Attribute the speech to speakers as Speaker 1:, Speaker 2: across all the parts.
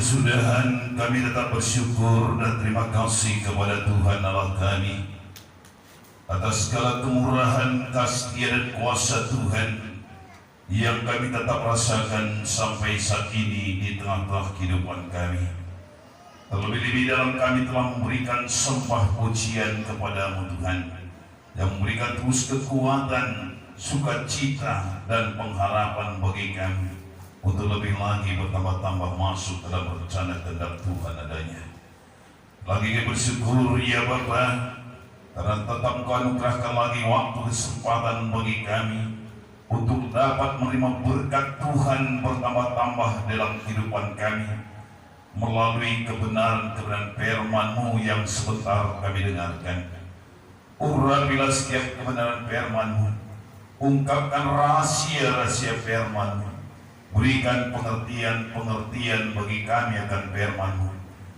Speaker 1: kesudahan kami tetap bersyukur dan terima kasih kepada Tuhan Allah kami atas segala kemurahan, kasih dan kuasa Tuhan yang kami tetap rasakan sampai saat ini di tengah-tengah kehidupan kami. Terlebih-lebih dalam kami telah memberikan sembah pujian kepadamu Tuhan, yang memberikan terus kekuatan, sukacita dan pengharapan bagi kami untuk lebih lagi bertambah-tambah masuk dalam rencana kehendak Tuhan adanya. Lagi kami bersyukur ya Bapa, karena tetap Engkau anugerahkan lagi waktu kesempatan bagi kami untuk dapat menerima berkat Tuhan bertambah-tambah dalam kehidupan kami melalui kebenaran-kebenaran firman-Mu yang sebentar kami dengarkan. Urapilah setiap kebenaran firman-Mu, ungkapkan rahasia-rahasia firman-Mu, berikan pengertian-pengertian bagi kami akan firman-Mu,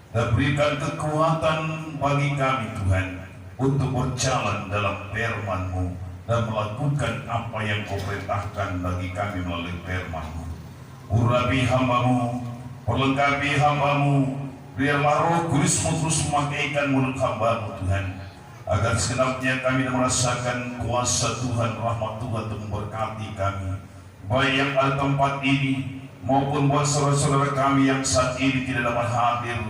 Speaker 1: dan berikan kekuatan bagi kami Tuhan untuk berjalan dalam firman-Mu dan melakukan apa yang Kau perintahkan bagi kami melalui firman-Mu. Urapi hamba-Mu, perlengkapi hamba-Mu, biarlah Roh Kudus-Mu terus memakaikan mulut hamba-Mu Tuhan, agar segenapnya kami merasakan kuasa Tuhan, rahmat Tuhan untuk memberkati kami, baik yang ada tempat ini maupun buat saudara-saudara kami yang saat ini tidak dapat hadir,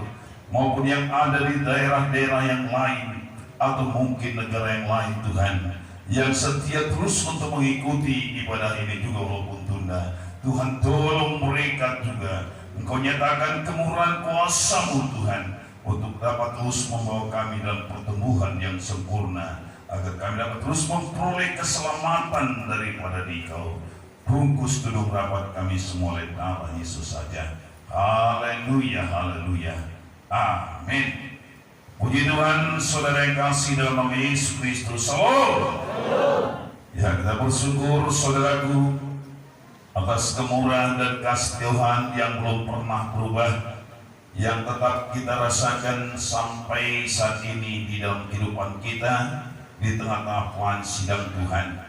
Speaker 1: maupun yang ada di daerah-daerah yang lain atau mungkin negara yang lain Tuhan, yang setia terus untuk mengikuti ibadah ini juga walaupun tunda. Tuhan tolong mereka juga, Engkau nyatakan kemurahan kuasa-Mu Tuhan untuk dapat terus membawa kami dalam pertumbuhan yang sempurna, agar kami dapat terus memperoleh keselamatan daripada Dikau. Bungkus duduk rapat kami semua oleh nama Yesus saja. Haleluya, haleluya, amin. Puji Tuhan, saudara yang kasih dalam nama Yesus Kristus. Salam. Ya, kita bersyukur saudaraku atas kemurahan dan kasih Tuhan yang belum pernah berubah, yang tetap kita rasakan sampai saat ini di dalam kehidupan kita di tengah-tengah sidang Tuhan.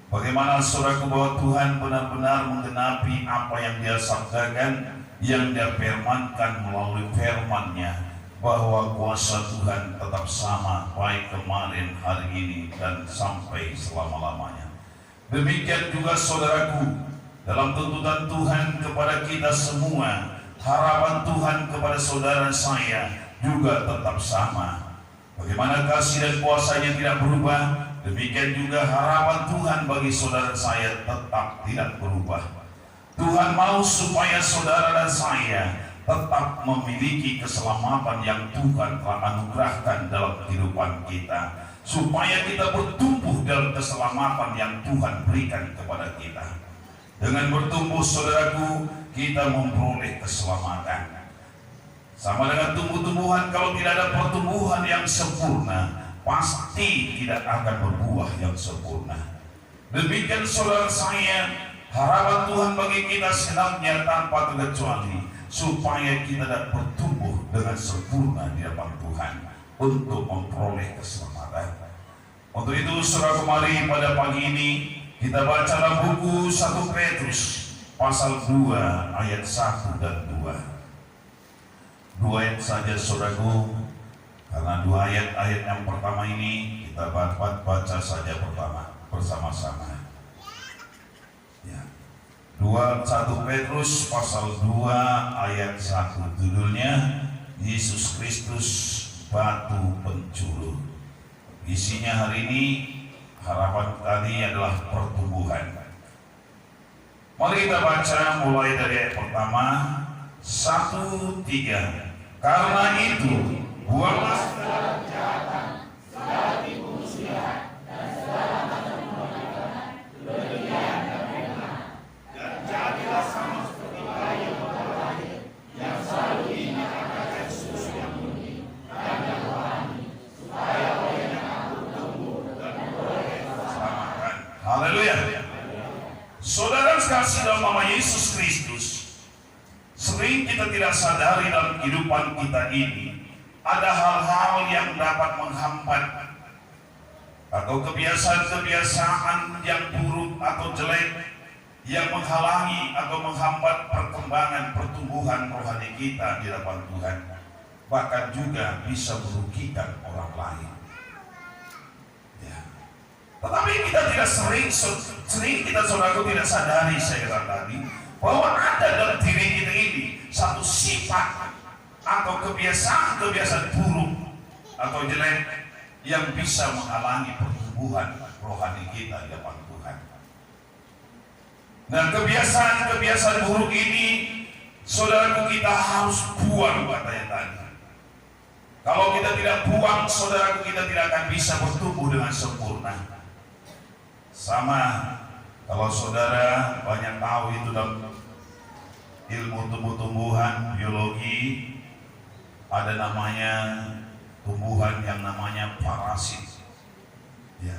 Speaker 1: Bagaimana saudaraku bahwa Tuhan benar-benar menggenapi apa yang Dia sabdakan, yang Dia firmankan melalui firman-Nya, bahwa kuasa Tuhan tetap sama baik kemarin, hari ini, dan sampai selama-lamanya. Demikian juga saudaraku, dalam tuntutan Tuhan kepada kita semua, harapan Tuhan kepada saudara saya juga tetap sama. Bagaimana kasih dan kuasa-Nya tidak berubah, demikian juga harapan Tuhan bagi saudara saya tetap tidak berubah. Tuhan mau supaya saudara dan saya tetap memiliki keselamatan yang Tuhan telah anugerahkan dalam kehidupan kita, supaya kita bertumbuh dalam keselamatan yang Tuhan berikan kepada kita. Dengan bertumbuh saudaraku, kita memperoleh keselamatan. Sama dengan tumbuh-tumbuhan, kalau tidak ada pertumbuhan yang sempurna, pasti tidak akan berbuah yang sempurna. Demikian saudara saya, harapan Tuhan bagi kita segenapnya tanpa terkecuali, supaya kita dapat bertumbuh dengan sempurna di hadapan Tuhan untuk memperoleh keselamatan. Untuk itu saudara, kemari pada pagi ini kita baca dalam buku 1 Petrus pasal 2 ayat 1 dan 2. 2 ayat saja saudaraku, karena 2 ayat yang pertama ini kita baca saja pertama bersama-sama. Ya. 1 Petrus pasal 2 ayat 1, judulnya Yesus Kristus Batu Penjuru. Isinya hari ini, harapan tadi adalah pertumbuhan. Mari kita baca mulai dari ayat pertama 1-3. Karena itu, buanglah segala kejahatan, segala tipu muslihat, dan segala macam pembodohan, berlebihan dan fitnah, dan jadilah sama seperti bayi yang baru lahir, yang selalu diingat akan susu yang murni dan yang rohani, supaya oleh yang aku tumbuh dan memperoleh keselamatan. Haleluya. Saudara sekasih dalam nama Yesus Kristus, sering kita tidak sadari dalam kehidupan kita ini ada hal-hal yang dapat menghambat, atau kebiasaan-kebiasaan yang buruk atau jelek yang menghalangi atau menghambat perkembangan pertumbuhan rohani kita di hadapan Tuhan, bahkan juga bisa merugikan orang lain. Ya. Tetapi kita tidak sering kita saudaraku tidak sadari, saya katakan tadi, bahwa ada dalam diri kita ini satu sifat atau kebiasaan buruk atau jelek yang bisa menghalangi pertumbuhan rohani kita di hadapan Tuhan. Dan kebiasaan buruk ini, saudaraku, kita harus buang, katanya tadi. Kalau kita tidak buang, saudaraku, kita tidak akan bisa bertumbuh dengan sempurna. Sama kalau saudara banyak tahu itu dalam ilmu tumbuh-tumbuhan, biologi, ada namanya tumbuhan yang namanya parasit. Ya.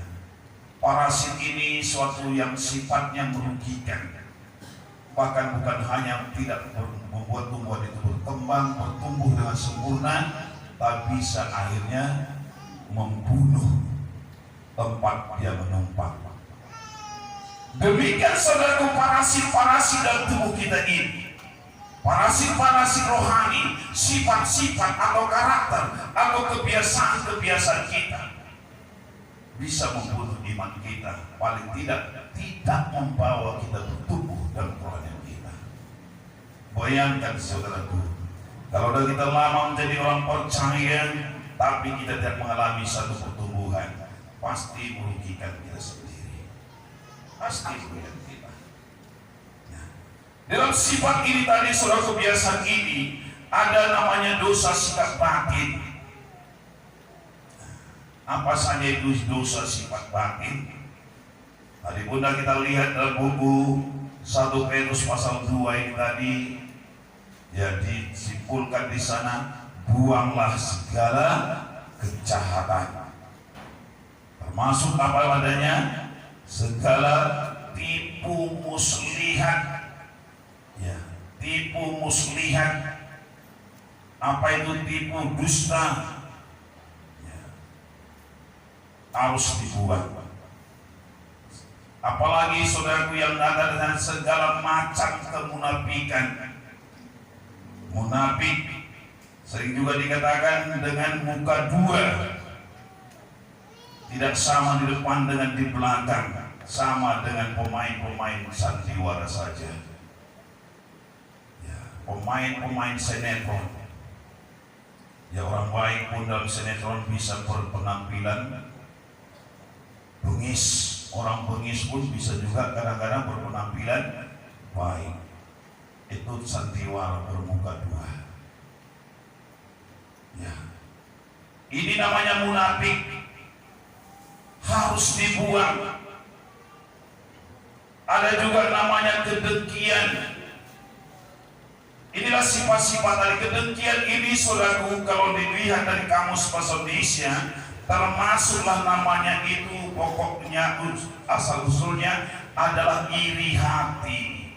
Speaker 1: Parasit ini suatu yang sifatnya merugikan, bahkan bukan hanya tidak membuat tumbuhan itu berkembang, bertumbuh dengan sempurna, tapi bisa akhirnya membunuh tempat dia menumpang. Demikian saudaraku, parasit-parasit dalam tubuh kita ini, parasit-parasit rohani, sifat-sifat atau karakter atau kebiasaan-kebiasaan kita bisa membunuh iman kita, paling tidak membawa kita bertumbuh dalam rohani kita. Bayangkan saudaraku, kalau kita lama menjadi orang percaya tapi kita tidak mengalami satu pertumbuhan, pasti merugikan kita sendiri, pasti merugikan kita. Nah, dalam sifat ini tadi, saudara, kebiasaan ini ada namanya dosa sikap batin. Apa saja itu dosa sifat batin? Tadi Bunda kita lihat dalam buku 1 Petrus pasal 2 ini tadi, ya disimpulkan di sana, buanglah segala kejahatan, termasuk apa adanya, segala tipu muslihat. Ya, tipu muslihat. Apa itu tipu? Dusta. Harus dibuang. Apalagi saudaraku yang ada dengan segala macam kemunafikan. Munafik sering juga dikatakan dengan muka dua, tidak sama di depan dengan di belakang, sama dengan pemain-pemain sandiwara saja. Ya, pemain-pemain sinetron. Ya, orang baik pun dalam sinetron bisa berpenampilan bengis, orang bengis pun bisa juga kadang-kadang berpenampilan baik. Itu sandiwara bermuka dua. Ya, ini namanya munafik, harus dibuang. Ada juga namanya kedengkian. Inilah sifat-sifat dari kedengkian ini, saudaraku, kalau dilihat dari kamus bahasa Indonesia, termasuklah namanya itu, pokoknya asal usulnya adalah iri hati.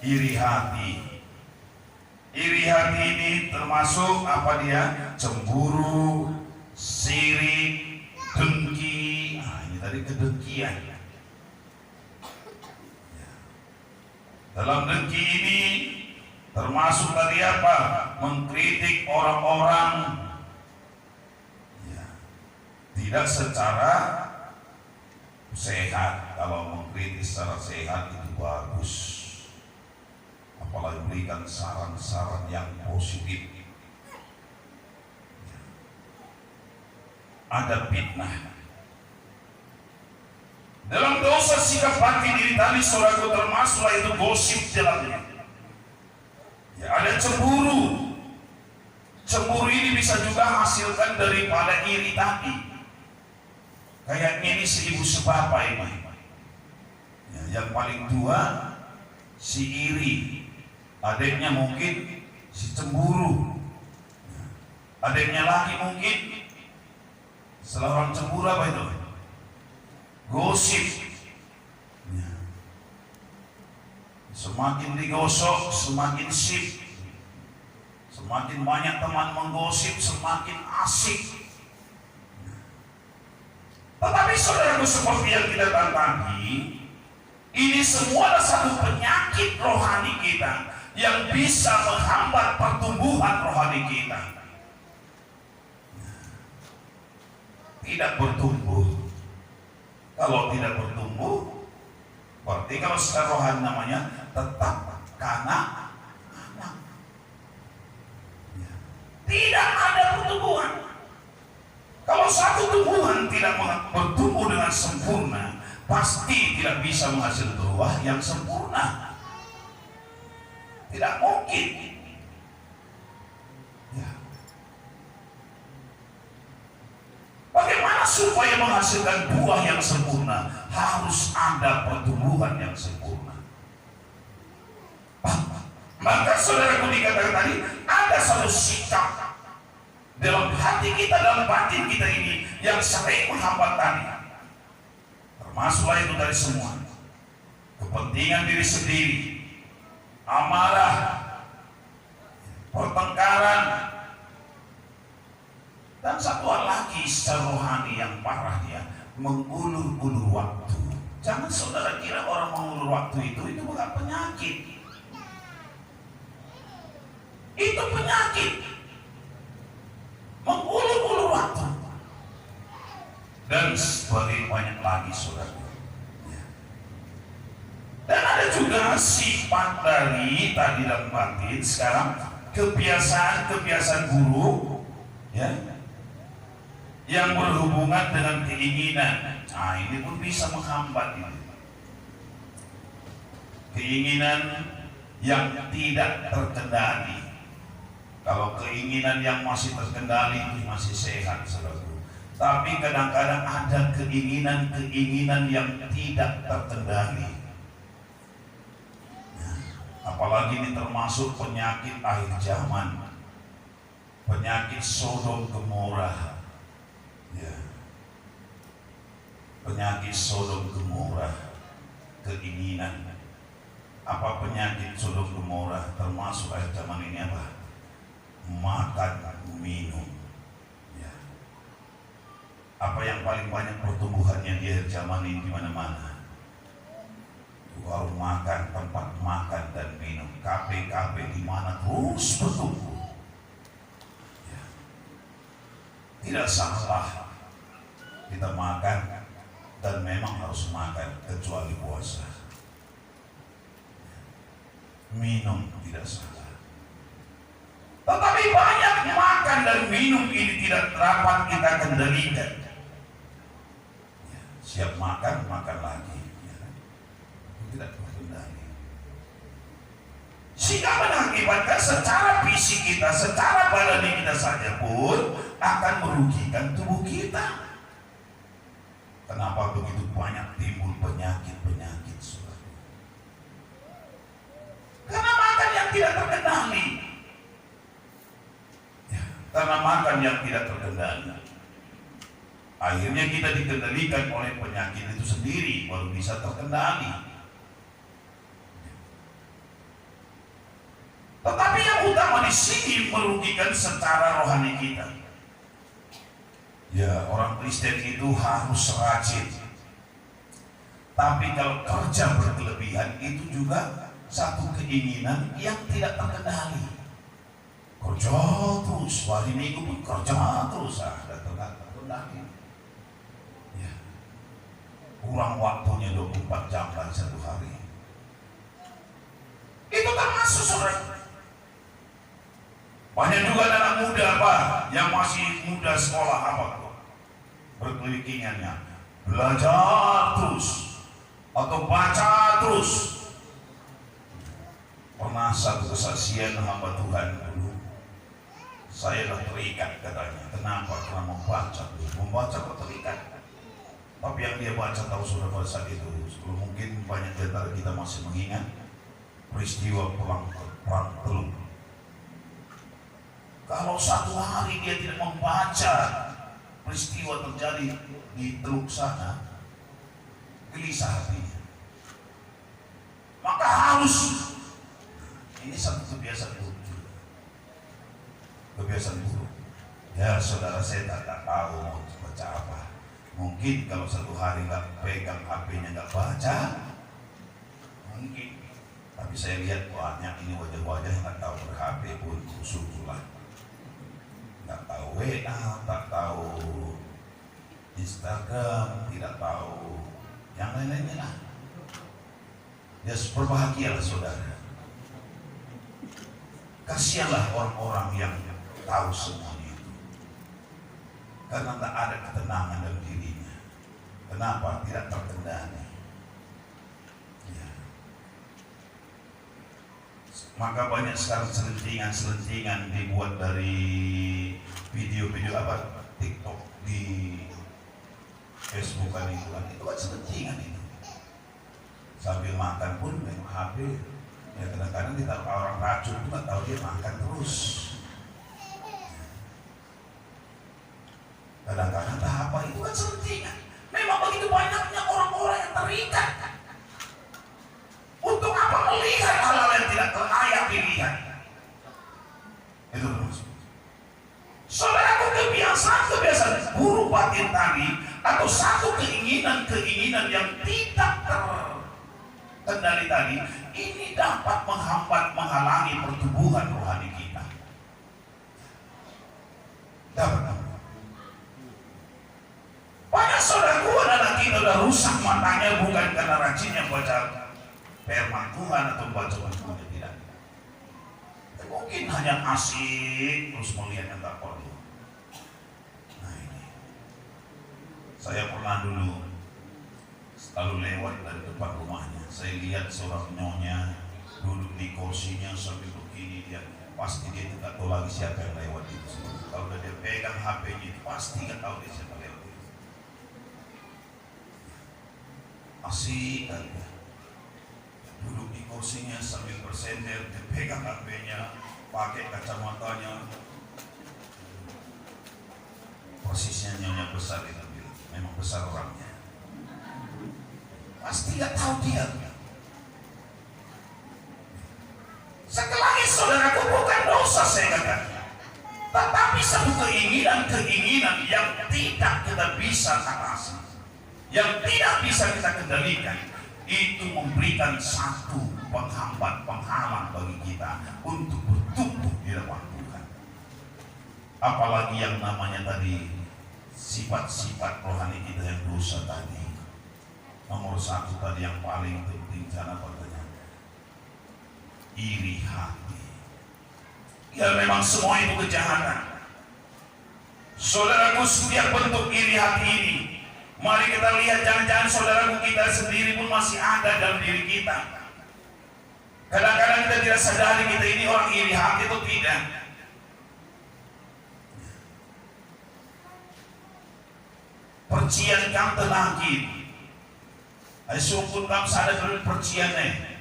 Speaker 1: Iri hati. Iri hati ini termasuk apa dia? Cemburu, sirik, dengki. Nah, ini tadi kedengkian. Dalam dengki ini termasuk tadi apa? Mengkritik orang-orang. Tidak secara sehat. Kalau mengkritik secara sehat itu bagus, apalagi berikan saran-saran yang positif. Ada fitnah. Dalam dosa sikap batin ini tadi, saudaraku, termasuklah itu gosip dalamnya. Ya, ada cemburu. Cemburu ini bisa juga hasilkan daripada iri tadi. Kayaknya ini seibu sebapa ini. Ya, yang paling tua si iri, adiknya mungkin si cemburu. Ya, adiknya lagi mungkin setelah orang cemburu apa itu? Gosip. Ya. Semakin digosok semakin sip. Semakin banyak teman menggosip semakin asik. Tetapi saudaraku, seperti yang kita tadi, Ini semua adalah satu penyakit rohani kita yang bisa menghambat pertumbuhan rohani kita. Tidak bertumbuh. Kalau tidak bertumbuh, berarti kalau secara rohani namanya tetap kanak-kanak. Tidak ada pertumbuhan. Kalau satu tumbuhan tidak bertumbuh dengan sempurna, pasti tidak bisa menghasilkan buah yang sempurna. Tidak mungkin. Ya. Bagaimana supaya menghasilkan buah yang sempurna? Harus ada pertumbuhan yang sempurna. Maka saudaraku dikatakan tadi, ada satu sikap dalam hati kita, dalam batin kita ini yang sering menghambat tadi. Termasuklah itu dari semua. Kepentingan diri sendiri, amarah, pertengkaran, dan satu hal lagi secara rohani yang parah, dia mengulur-ulur waktu. Jangan saudara kira orang mengulur waktu itu bukan penyakit. Itu penyakit. Mengulur-ulur waktu. Dan sebagai banyak lagi saudara. Dan ada juga sifat dari tadi dan batin sekarang kebiasaan buruk, ya, yang berhubungan dengan keinginan. Nah, ini pun bisa menghambat ini. Keinginan yang tidak terkendali. Kalau keinginan yang masih terkendali itu masih sehat, saudara. Tapi kadang-kadang ada keinginan yang tidak terkendali. Apalagi ini termasuk penyakit akhir zaman, penyakit Sodom Gomora, ya. Penyakit Sodom Gomora, keinginan. Apa penyakit Sodom Gomora? Termasuk akhir zaman ini apa? Makan, minum, ya. Apa yang paling banyak pertumbuhannya di akhir zaman ini di mana-mana? Warung makan, tempat makan dan minum, kafe-kafe di mana terus bertumbuh. Ya. Tidak salah kita makan dan memang harus makan kecuali puasa. Minum tidak salah. Tetapi banyak makan dan minum ini tidak dapat kita kendalikan. Ya. Siap makan, makan lagi. Tidak terkendali, sehingga mengakibatkan secara fisik kita, secara badani kita saja pun akan merugikan tubuh kita. Kenapa begitu banyak timbul penyakit-penyakit, saudara? Karena makan yang tidak terkendali, ya, karena makan yang tidak terkendali. Akhirnya kita dikendalikan oleh penyakit itu sendiri, baru bisa terkendali. Tetapi yang utama di sini merugikan secara rohani kita. Ya, orang Kristen itu harus rajin. Tapi kalau kerja berkelebihan itu juga satu keinginan yang tidak terkendali. Kerja terus, hari Minggu pun kerja terus, ada terkendali. Ya. Kurang waktunya 24 jam dalam satu hari. Itu termasuk saudara. Banyak juga anak muda yang masih muda sekolah berkelilingannya belajar terus atau baca terus. Pernah satu kesaksian hamba Tuhan dulu, saya terikat katanya. Kenapa? Karena membaca kok terikat. Tapi yang dia baca tahu sudah pada saat itu, mungkin banyak di antara kita masih mengingat peristiwa perang Teluk. Kalau satu hari dia tidak membaca peristiwa terjadi di Teluk sana, gelisah hatinya. Maka harus, ini satu kebiasaan buruk juga. Kebiasaan buruk. Ya saudara, saya tak tahu mau baca apa. Mungkin kalau satu hari nggak pegang HP-nya, nggak baca, mungkin. Tapi saya lihat banyak ini wajah-wajah yang nggak tahu ber-HP pun syukurlah. Nggak tahu WA, nggak tahu Instagram, tidak tahu yang lain-lainnya lah. Ya berbahagialah saudara. Kasihanlah orang-orang yang tahu semuanya itu. Karena tak ada ketenangan dalam dirinya. Kenapa? Tidak terkendali. Ya. Maka banyak sekarang selentingan dibuat dari video-video TikTok di Facebook kan itu kan selentingan itu. Sambil makan pun main HP. Ya kadang-kadang kita orang racun itu nggak tahu dia makan terus. Kadang-kadang apa itu kan selentingan. Memang begitu banyaknya orang-orang yang terikat. Untuk apa melihat hal-hal yang tidak layak dilihat? Itu termasuk. Saudaraku, kebiasaan buruk batin tadi atau satu keinginan yang tidak terkendali tadi ini dapat menghalangi pertumbuhan rohani kita. Dapat. Banyak saudaraku, anak kita udah rusak matanya bukan karena rajinnya baca firman Tuhan atau baca Tuhan, tidak. Mungkin hanya asik terus melihat yang tak perlu. Nah ini, saya pernah dulu selalu lewat dari depan rumahnya. Saya lihat seorang nyonya duduk di kursinya sambil begini, dia pasti dia tidak tahu lagi siapa yang lewat itu. Kalau dia pegang HP-nya itu pasti nggak tahu dia siapa lewat itu. Asik kali ya. Duduk di kursinya sambil bersender, dia pegang HP-nya, pakai kacamatanya. Persisnya nyonya besar itu bilang, memang besar orangnya. Pasti nggak tahu dia. Sekali saudaraku, bukan dosa saya katakan, tetapi satu keinginan yang tidak kita bisa atasi, yang tidak bisa kita kendalikan, itu memberikan satu penghalang bagi kita untuk bertumbuh di dalam Tuhan. Apalagi yang namanya tadi sifat-sifat rohani kita yang dosa tadi. Nomor satu tadi yang paling penting cara katanya iri hati. Ya memang semua itu kejahatan. Saudaraku, setiap bentuk iri hati ini, mari kita lihat, jangan-jangan saudaraku kita sendiri pun masih ada dalam diri kita. Kadang-kadang kita tidak sadari kita ini orang iri hati atau tidak. Percian kam tenangin, sungkun kam sadar dulu perciannya.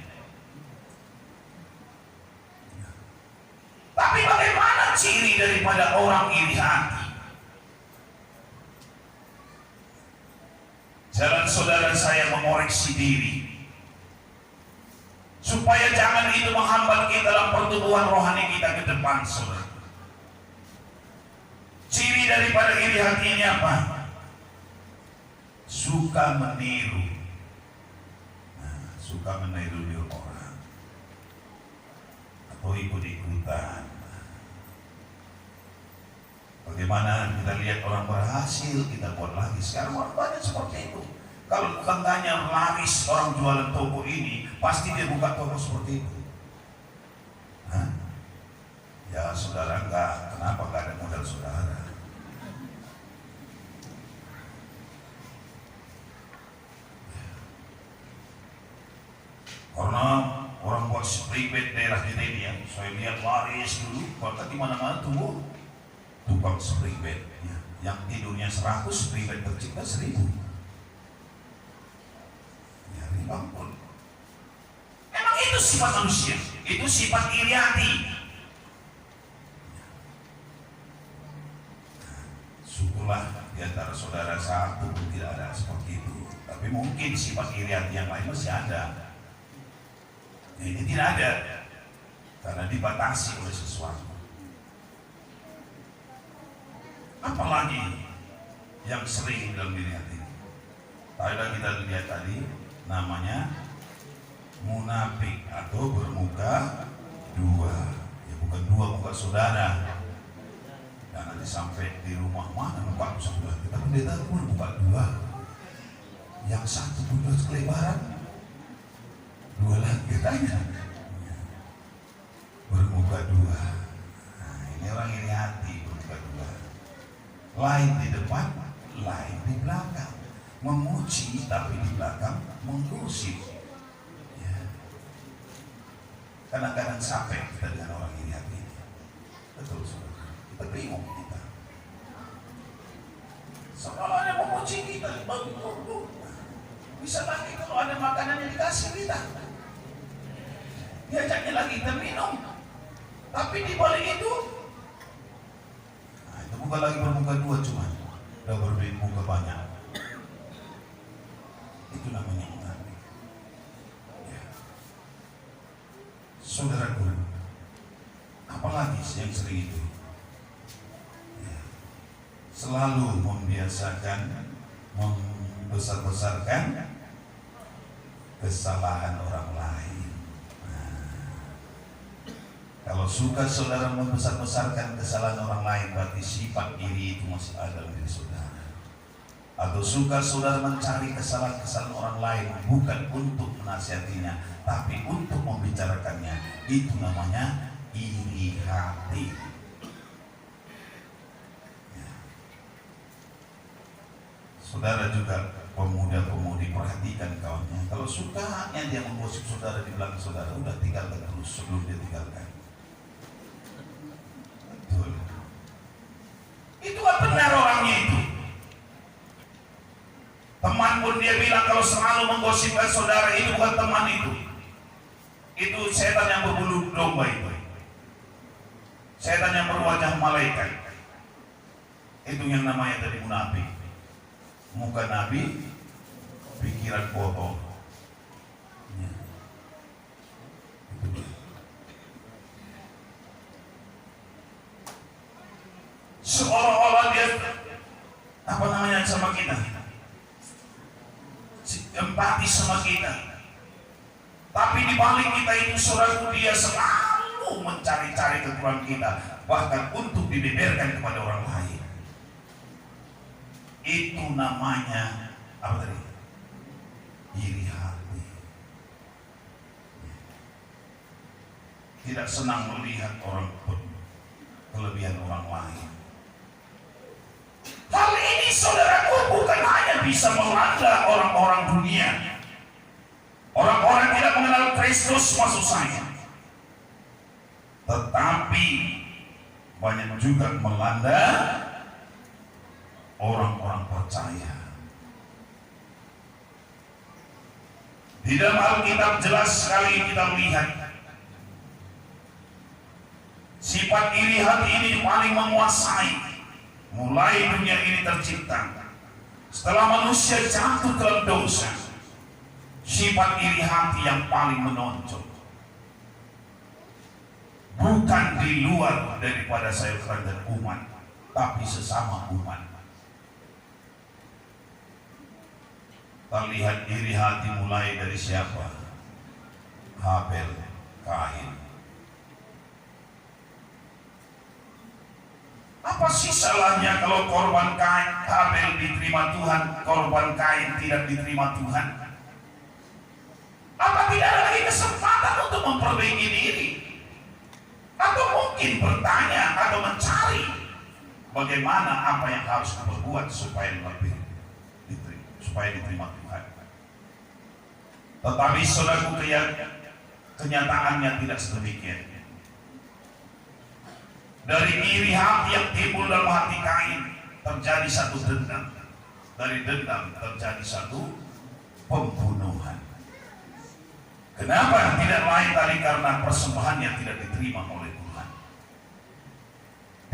Speaker 1: Tapi bagaimana ciri daripada orang iri hati? Jalan saudara saya mengoreksi diri supaya jangan itu menghambat kita dalam pertumbuhan rohani kita ke depan, saudara. Ciri daripada iri hati ini apa? Suka meniru. Nah, suka meniru orang atau ikut-ikutan. Bagaimana kita lihat orang berhasil, kita buat lagi. Sekarang orang banyak seperti itu. Kalau tetangganya laris orang jualan toko ini, pasti dia buka toko seperti itu. Hah? Ya saudara, kenapa enggak ada modal saudara? Karena orang buat spray bed daerah kita ini ya, saya lihat laris dulu, bahkan di mana-mana tuh tukang spray bed ya. Yang tidurnya 100, spray bed tercipta 1000. Ya rimbang pun. Emang itu sifat manusia, itu sifat iri hati. Syukurlah di antara saudara satu pun tidak ada seperti itu. Tapi mungkin sifat iri hati yang lain masih ada. Ini tidak ada karena dibatasi oleh sesuatu. Apalagi yang sering dalam diri hati. Tadi kita lihat tadi namanya munafik atau bermuka dua. Ya bukan dua muka saudara. Dan nanti sampai di rumah mana muka sebelah kita pendeta pun bermuka dua. Yang satu pun kelebaran, dua lagi katanya bermuka dua. Nah, ini orang iri hati bermuka dua. Lain di depan, lain di belakang. Memuji tapi di belakang menggosip. Ya. Kadang-kadang capek kita dengan orang iri hati ini. Betul saudara. Kita bingung kita. Seolah ada memuji kita, bisa lagi kalau ada makanan yang dikasih kita. Diajaknya lagi kita minum. Tapi di balik itu, nah, itu bukan lagi bermuka dua cuman. Udah bermuka banyak. Itu namanya munafik. Ya. Saudaraku, apalagi yang sering itu? Ya. Selalu membiasakan, membesar-besarkan kesalahan orang lain. Kalau suka saudara membesar-besarkan kesalahan orang lain, berarti sifat iri itu masih ada dalam diri saudara. Atau suka saudara mencari kesalahan-kesalahan orang lain, bukan untuk menasihatinya, tapi untuk membicarakannya. Itu namanya iri hati. Ya. Saudara juga pemuda-pemudi, perhatikan kawannya. Kalau sukanya dia menggosip saudara di belakang saudara, udah tinggalkan terus sebelum dia tinggalkan. Betul. Itu kan benar orangnya itu. Teman pun dia bilang kalau selalu menggosipkan saudara, itu bukan teman itu. Itu setan yang berbulu domba itu. Setan yang berwajah malaikat. Itu yang namanya tadi munafik. Muka Nabi, pikiran kotor. Ya. Seolah-olah dia apa namanya sama kita, empati sama kita. Tapi di balik kita itu saudaraku, dia selalu mencari-cari kekurangan kita, bahkan untuk dibeberkan kepada orang lain. Itu namanya apa tadi? Iri hati. Tidak senang melihat orang kelebihan orang lain. Hal ini saudaraku bukan hanya bisa melanda orang-orang dunia, orang-orang tidak mengenal Kristus maksud saya, tetapi banyak juga melanda orang-orang percaya. Di dalam Alkitab jelas sekali kita melihat sifat iri hati ini paling menguasai. Mulai dunia ini tercipta, setelah manusia jatuh dalam dosa, sifat iri hati yang paling menonjol. Bukan di luar daripada sayur kerajaan umat, tapi sesama umat. Terlihat iri hati mulai dari siapa? Habel, Kain. Apa sih salahnya kalau korban Kain Habel diterima Tuhan, korban Kain tidak diterima Tuhan? Apa tidak ada lagi kesempatan untuk memperbaiki diri? Atau mungkin bertanya atau mencari bagaimana apa yang harus diperbuat supaya diterima Tuhan. Tetapi saudaraku, kenyataannya tidak sedemikian. Dari iri hati yang timbul dalam hati Kain terjadi satu dendam. Dari dendam terjadi satu pembunuhan. Kenapa? Tidak lain tadi karena persembahannya tidak diterima oleh Tuhan.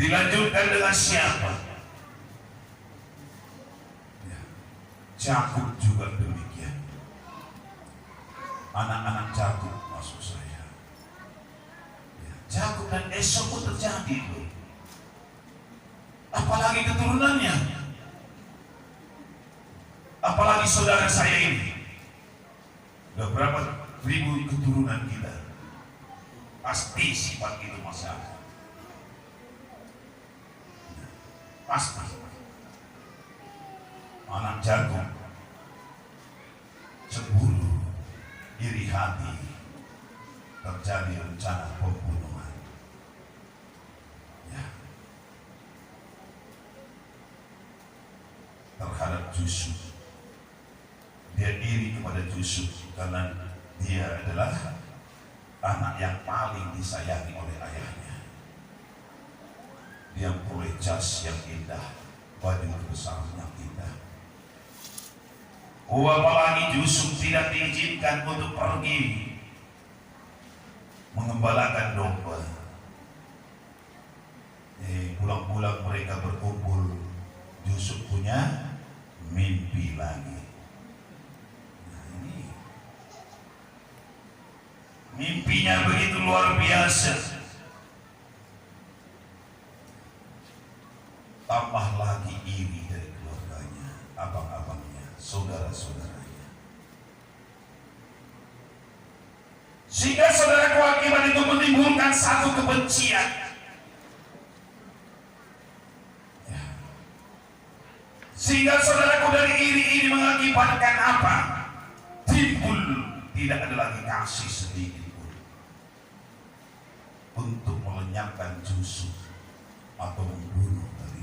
Speaker 1: Dilanjutkan dengan siapa? Ya. Jakub juga demikian. Anak-anak Jakub maksud saya. Jakub dan Esau pun terjadi loh. Apalagi keturunannya. Apalagi saudara saya ini. Udah berapa ribu keturunan kita, pasti sifat itu masih ada. Pasti. Anak jagung, cemburu, iri hati, terjadi rencana pembunuhan. Ya. Terhadap Yusuf. Dia iri kepada Yusuf karena dia adalah anak yang paling disayangi oleh ayahnya. Dia memperoleh jas yang indah, baju besar yang indah. Apalagi Yusuf tidak diizinkan untuk pergi mengembalakan domba. Pulang-pulang mereka berkumpul, Yusuf punya mimpi lagi. Nah, ini mimpinya begitu luar biasa. Tambah lagi iri dari keluarganya, abang-abangnya, saudara-saudaranya. Sehingga saudara kewakilan itu menimbulkan satu kebencian. Sehingga saudaraku dari iri ini mengakibatkan apa? Timbul tidak ada lagi kasih sedikit pun untuk melenyapkan Yusuf atau membunuh tadi.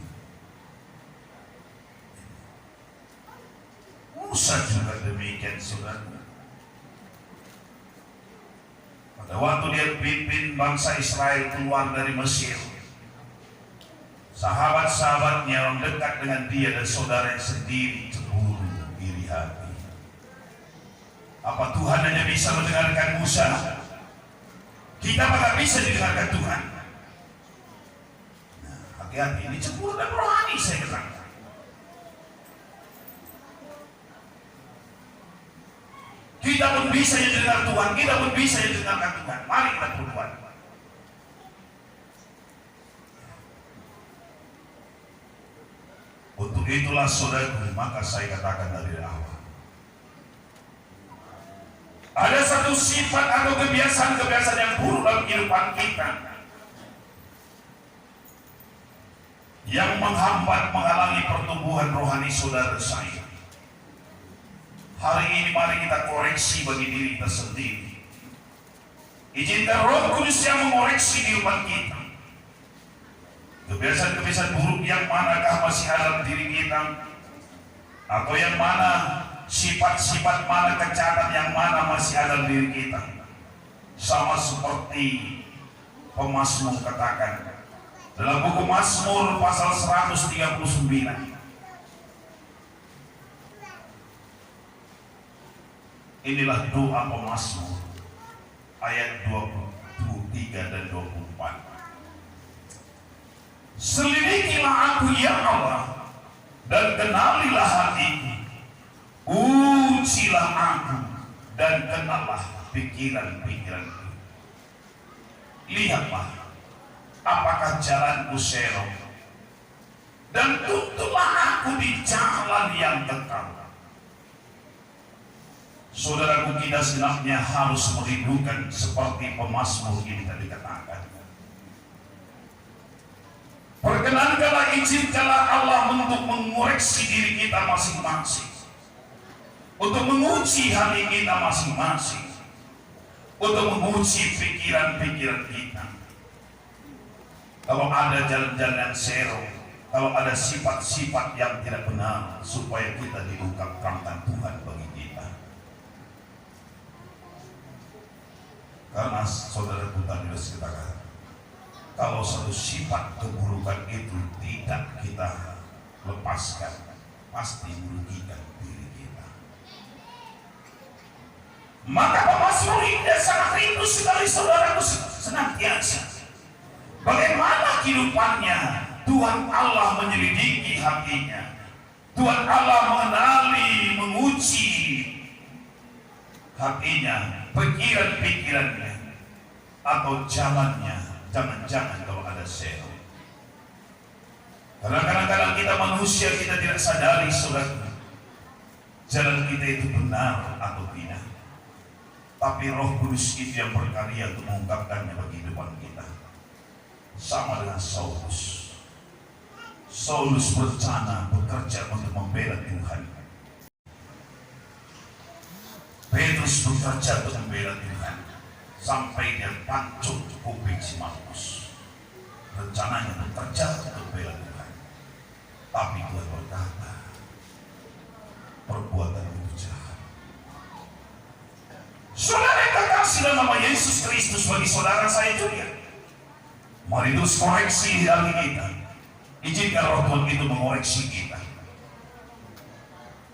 Speaker 1: Musa juga demikian saudara. Pada waktu dia pimpin bangsa Israel keluar dari Mesir, sahabat-sahabatnya yang dekat dengan dia dan saudaranya sendiri cemburu, iri hati. Apa Tuhan hanya bisa mendengarkan Musa? Kita tidak bisa didengarkan Tuhan. Nah, hati-hati, ini cemburu dan rohani saya katakan. Kita pun bisa didengar Tuhan, kita pun bisa didengarkan Tuhan. Mari kita berbuat. Untuk itulah saudaraku, maka saya katakan dari awal, ada satu sifat atau kebiasaan-kebiasaan yang buruk dalam kehidupan kita yang menghambat, menghalangi pertumbuhan rohani saudara saya. Hari ini mari kita koreksi bagi diri kita sendiri. Izinkan Roh Kudus yang mengoreksi kehidupan kita. Kebiasaan-kebiasaan buruk yang manakah masih ada di diri kita, atau yang mana sifat-sifat mana, kejahatan yang mana masih ada di diri kita. Sama seperti pemazmur katakan dalam buku Mazmur pasal 139. Inilah doa pemazmur ayat 23 dan 24. Selidikilah aku ya Allah, dan kenalilah hatiku. Ujilah aku dan kenallah pikiran-pikiranku. Lihatlah apakah jalanku serong, dan tuntunlah aku di jalan yang kekal. Saudaraku, kita sebenarnya harus merindukan seperti pemazmur ini tadi katakan. Perkenankanlah, izinkanlah Allah untuk mengoreksi diri kita masing-masing, untuk menguji hati kita masing-masing, untuk menguji pikiran-pikiran kita. Kalau ada jalan-jalan yang serong, kalau ada sifat-sifat yang tidak benar, supaya kita diungkapkan Tuhan bagi kita. Karena saudaraku tadi sudah katakan, kalau satu sifat keburukan itu tidak kita lepaskan, pasti merugikan diri kita. Maka pemazmur ini sangat rindu sekali saudaraku senantiasa. Bagaimana kehidupannya? Tuhan Allah menyelidiki hatinya. Tuhan Allah mengenali, menguji hatinya, pikiran-pikirannya, atau jalannya. Jangan-jangan kalau ada serong. Karena kadang-kadang kita manusia, kita tidak sadari saudara, jalan kita itu benar atau tidak. tapi Roh Kudus itu yang berkarya untuk mengungkapkannya bagi kehidupan kita. Sama dengan Saulus. Saulus berencana bekerja untuk membela Tuhan. Petrus bekerja untuk membela Tuhan sampai dia pancung kuping si Markus. Rencananya bekerja untuk membela Tuhan, tapi Tuhan berkata, perbuatan itu jahat. Saudara yang terkasih dalam nama Yesus Kristus, bagi saudara saya juga, mari terus koreksi hati kita. Izinkan Roh Tuhan itu mengoreksi kita.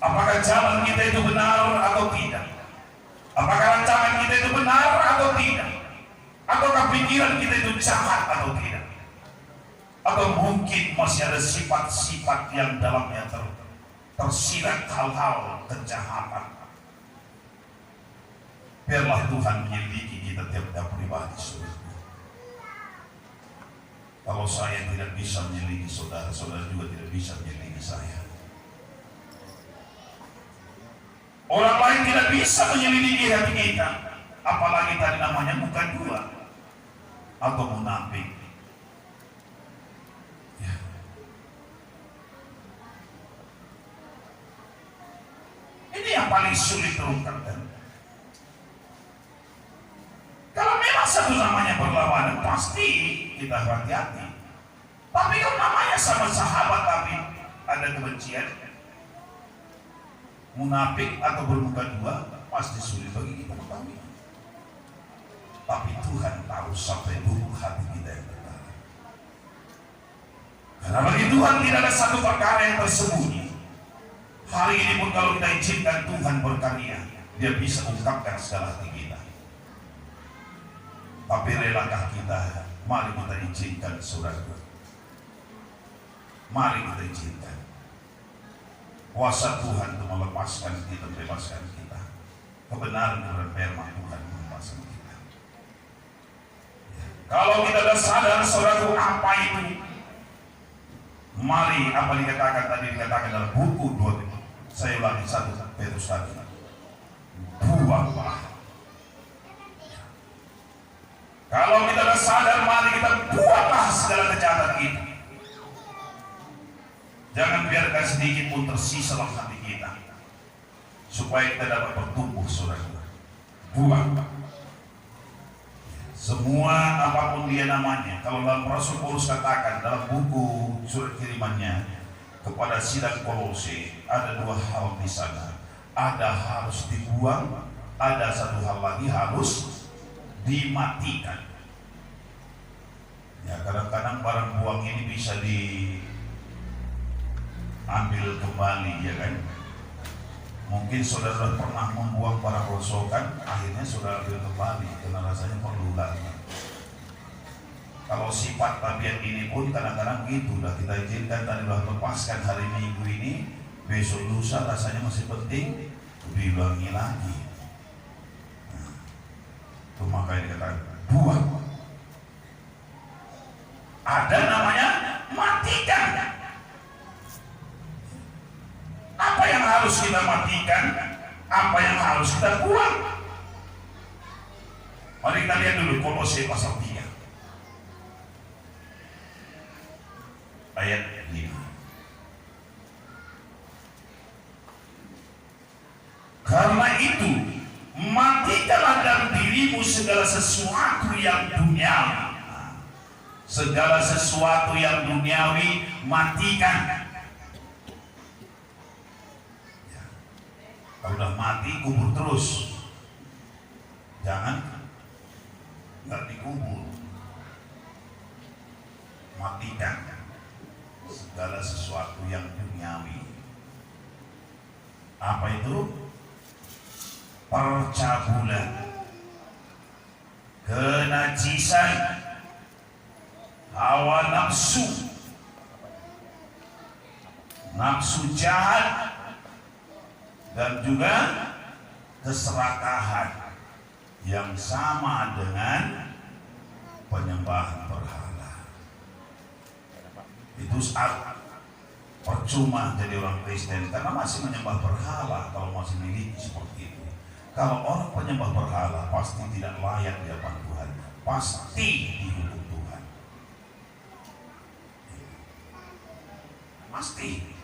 Speaker 1: Apakah jalan kita itu benar atau tidak? Apakah rancangan kita itu benar atau tidak? Ataukah pikiran kita itu jahat atau tidak? Atau mungkin masih ada sifat-sifat yang dalamnya tersirat hal-hal kejahatan. Biarlah Tuhan menyelidiki kita tiap-tiap pribadi, saudara. Kalau saya tidak bisa menyelidiki saudara, saudara juga tidak bisa menyelidiki saya. Orang lain tidak bisa menyelidiki hati kita, apalagi tadi namanya bukan dua atau munafik. Ya. Ini yang paling sulit terungkapkan. Kalau memang satu namanya berlawanan, pasti kita hati-hati. Tapi kalau namanya sama sahabat tapi ada kebencian, munafik atau bermuka dua, pasti sulit bagi kita mengetahui. Tapi Tuhan tahu sampai lubuk hati kita yang terdalam. Karena bagi Tuhan tidak ada satu perkara yang tersembunyi. Hari ini pun kalau kita izinkan Tuhan berkarya, Dia bisa ungkapkan segala hati kita. Tapi relakah kita? Mari kita izinkan, saudara. Mari kita izinkan kuasa Tuhan untuk melepaskan kita, membebaskan kita. Kebenaran dan firman Tuhan melepaskan kita. Kalau kita sudah sadar, saudara, apa itu? Mari apa dikatakan dalam buku 2, saya ulangi 1 Petrus tadi. Buanglah. Kalau kita sudah sadar, mari kita buanglah segala kejahatan itu. Jangan biarkan sedikit pun tersisa dalam hati kita, supaya kita dapat bertumbuh, saudara. Buang. Semua apapun dia namanya. Kalau dalam Rasul Paulus katakan dalam buku surat kirimannya kepada sidang Kolose, ada 2 hal di sana. Ada harus dibuang, ada satu hal lagi harus dimatikan. Ya, kadang-kadang barang buang ini bisa diambil kembali, ya kan? Mungkin saudara pernah membuang barang rosokan, akhirnya saudara ambil kembali karena rasanya perlu lagi. Kalau sifat tabiat ini pun kadang-kadang gitu, udah kita izinkan tadi, udah lepaskan hari Minggu ini, besok lusa rasanya masih penting, diulangi lagi. Nah, itu makanya dikatakan buang. Ada namanya matikan. Apa yang harus kita matikan? Apa yang harus kita buang? Mari kita lihat dulu Kolose pasal 3 ayat 5. Karena itu matikanlah dalam dirimu segala sesuatu yang duniawi. Segala sesuatu yang duniawi matikan. Kalau udah mati kubur terus, jangan nggak dikubur. Matikan segala sesuatu yang duniawi. Apa itu? Percabulan, kenajisan, hawa nafsu, nafsu jahat, dan juga keserakahan yang sama dengan penyembahan berhala. Itu saat percuma jadi orang Kristen karena masih menyembah berhala kalau masih miliki seperti itu. Kalau orang penyembah berhala pasti tidak layak di hadapan Tuhan, pasti dihukum Tuhan, pasti.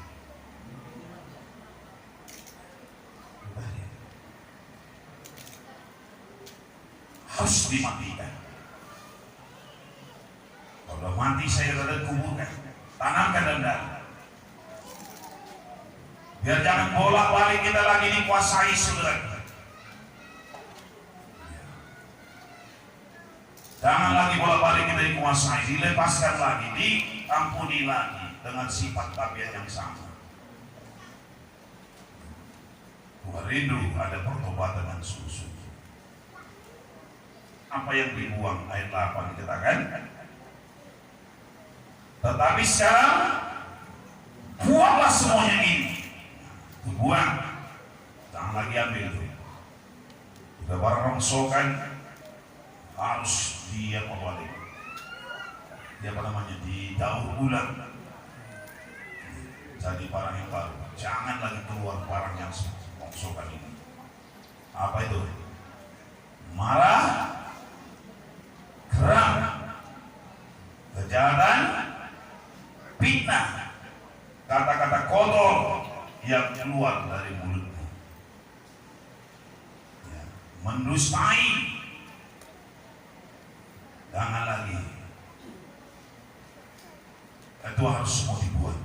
Speaker 1: Harus dimatikan. Kalau mati saya ada kuburkan, tanamkan dalam dada. Biar jangan bolak-balik kita lagi dikuasai saudara. Jangan lagi bolak-balik kita dikuasai, dilepaskan lagi, diampuni lagi dengan sifat tabiat yang sama. Tuhan rindu ada pertobatan dan sungguh-sungguh. Apa yang dibuang ayat 8 dikatakan, tetapi sekarang buanglah semuanya ini. Buang, jangan lagi ambil itu. Udah barang rongsokan harus dia kembali. Dia apa namanya, didaur ulang. Jadi barang yang baru. Jangan lagi keluar barang yang rongsokan ini. Apa itu? Marah, geram, kejahatan, fitnah, kata-kata kotor yang keluar dari mulutmu, ya, mendustai, jangan lagi. Itu harus semua dibuat.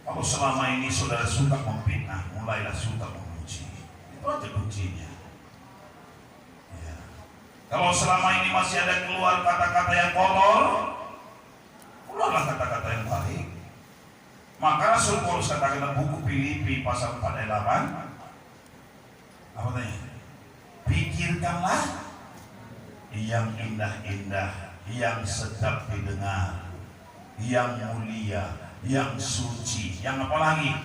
Speaker 1: Kalau selama ini saudara suka memfitnah, mulailah suka memuji. Itu aja kuncinya. Ya. Kalau selama ini masih ada keluar kata-kata yang kotor, keluarlah kata-kata yang baik. Maka Rasul Paulus katakan dalam buku Filipi pasal 4 ayat 8, apa tanya? Pikirkanlah yang indah-indah, yang sedap didengar, yang mulia, yang suci, yang apa lagi?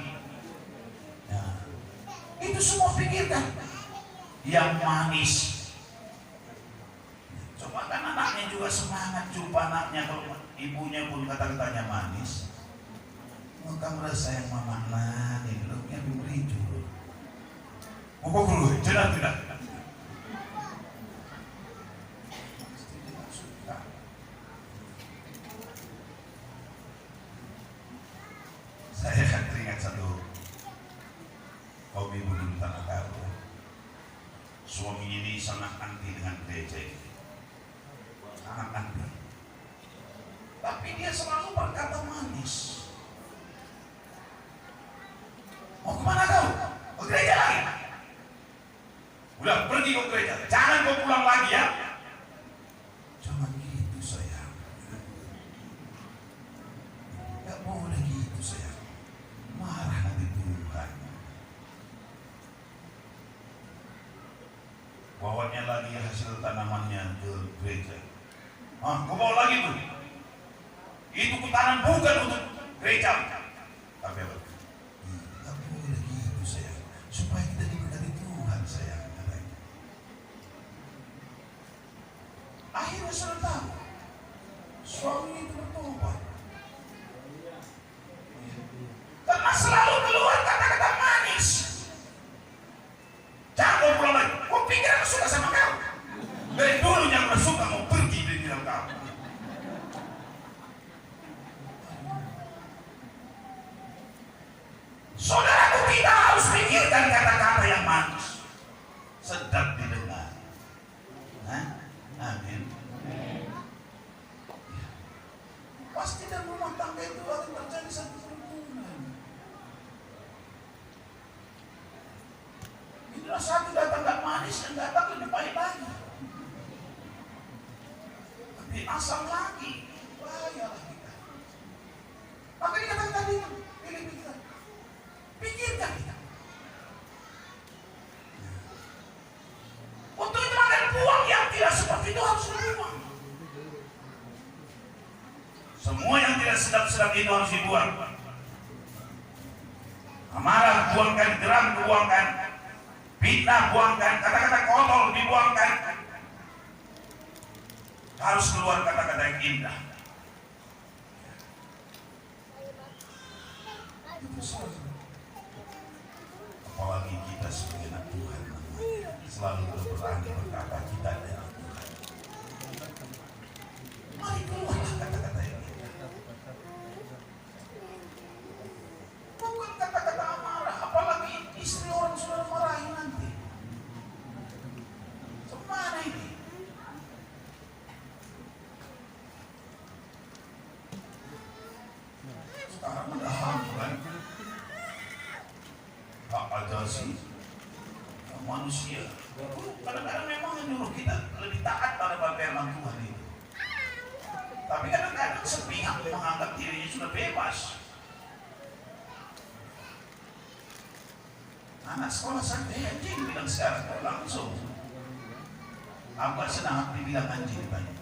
Speaker 1: Ya, itu semua pikirkan. Yang manis. Coba kan anaknya juga semangat jumpa anaknya, kalau ibunya pun kata-katanya manis. Maka merasa yang mama nani belum yang diberi juru. Mau dulu, tidak. Saya akan teringat satu kaum ibu di Tanah Karo. Suami ini sangat anti dengan gereja ini, sangat anti. Tapi dia selalu berkata manis. Mau kemana kau? Ke gereja lagi? Udah pergi ke gereja, jangan kau pulang lagi ya. Jangan gitu sayang. Gak boleh gitu sayang. Marah nanti Tuhan. Bawanya lagi hasil tanamannya ke gereja. Kau bawa lagi tuh. Itu kutanam bukan untuk gereja. Tapi apa? Supaya kita diberkati Tuhan sayang. Akhirnya sudah tahu suami itu bertobat, karena selalu keluar kata-kata manis. Jangan kau pulang lagi. Kau pikir aku suka sama kau? Dari dulu yang aku suka mau pergi dari dalam kau. Saudaraku, kita harus pikirkan kata-kata yang manis, sedap didengar. Amin. Pasti dalam rumah tangga itu akan terjadi satu kerukunan. Inilah satu datang gak manis, yang datang lebih baik lagi. Tapi asam lagi, bahayalah kita. Maka dikatakan tadi, pilih kita. Pikirkan kita. Untuk itu akan buang yang tidak seperti itu harus dibuang. Semua yang tidak sedap-sedap itu harus dibuang. Amarah buangkan, geram buangkan, fitnah buangkan, kata-kata kotor dibuangkan. Harus keluar kata-kata yang indah. Itu salah. Apalagi kita sebagai anak Tuhan. selalu berani berkata kita adalah Tuhan. Mari keluarlah kata-kata ini. Bukan kata-kata amarah, apalagi istri orang saudara marahin nanti. Semana ini? Sekarang udah ham kan? Hak asasi manusia. Kadang-kadang memang menyuruh kita lebih taat pada firman Tuhan itu. Tapi kadang-kadang sepihak menganggap dirinya sudah bebas. Anak sekolah saya anjing bilang sekarang langsung. Aku senang dibilang anjing banyak.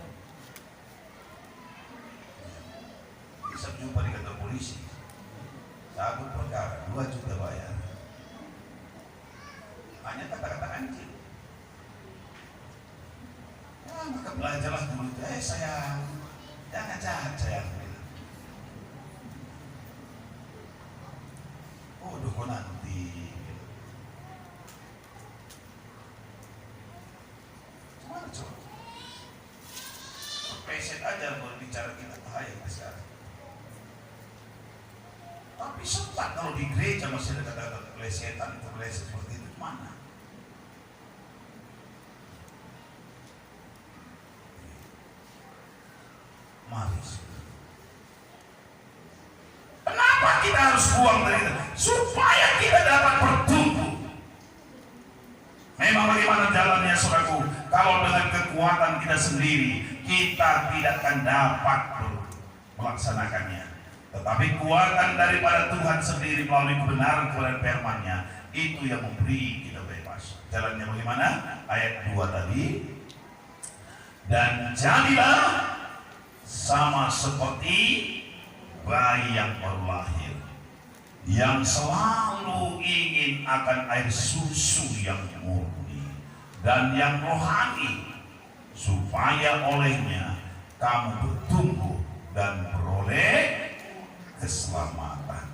Speaker 1: Bisa jumpa di kantor polisi. Satu perkara 2 juta bayar. Hanya kata-kata anjing. Ya, maka belajarlah dulu. Sayang, jangan jahat sayang. Oh, kok nanti. Cuma coba. Peset aja berbicara kita bahaya sekarang. Tapi sempat kalau di gereja masih ada kata-kata keplesetan, kepleset seperti itu mana? Mari. Kenapa kita harus buang dari itu? Supaya kita dapat bertumbuh. Memang bagaimana jalannya saudaraku? Kalau dengan kekuatan kita sendiri, kita tidak akan dapat melaksanakannya. Tetapi kuatan daripada Tuhan sendiri melalui kebenaran firman-Nya itu yang memberi kita bebas. Jalannya bagaimana? Ayat 2 tadi. Dan jadilah sama seperti bayi yang baru lahir, yang selalu ingin akan air susu yang murni dan yang rohani, supaya olehnya kamu bertumbuh dan beroleh keselamatan.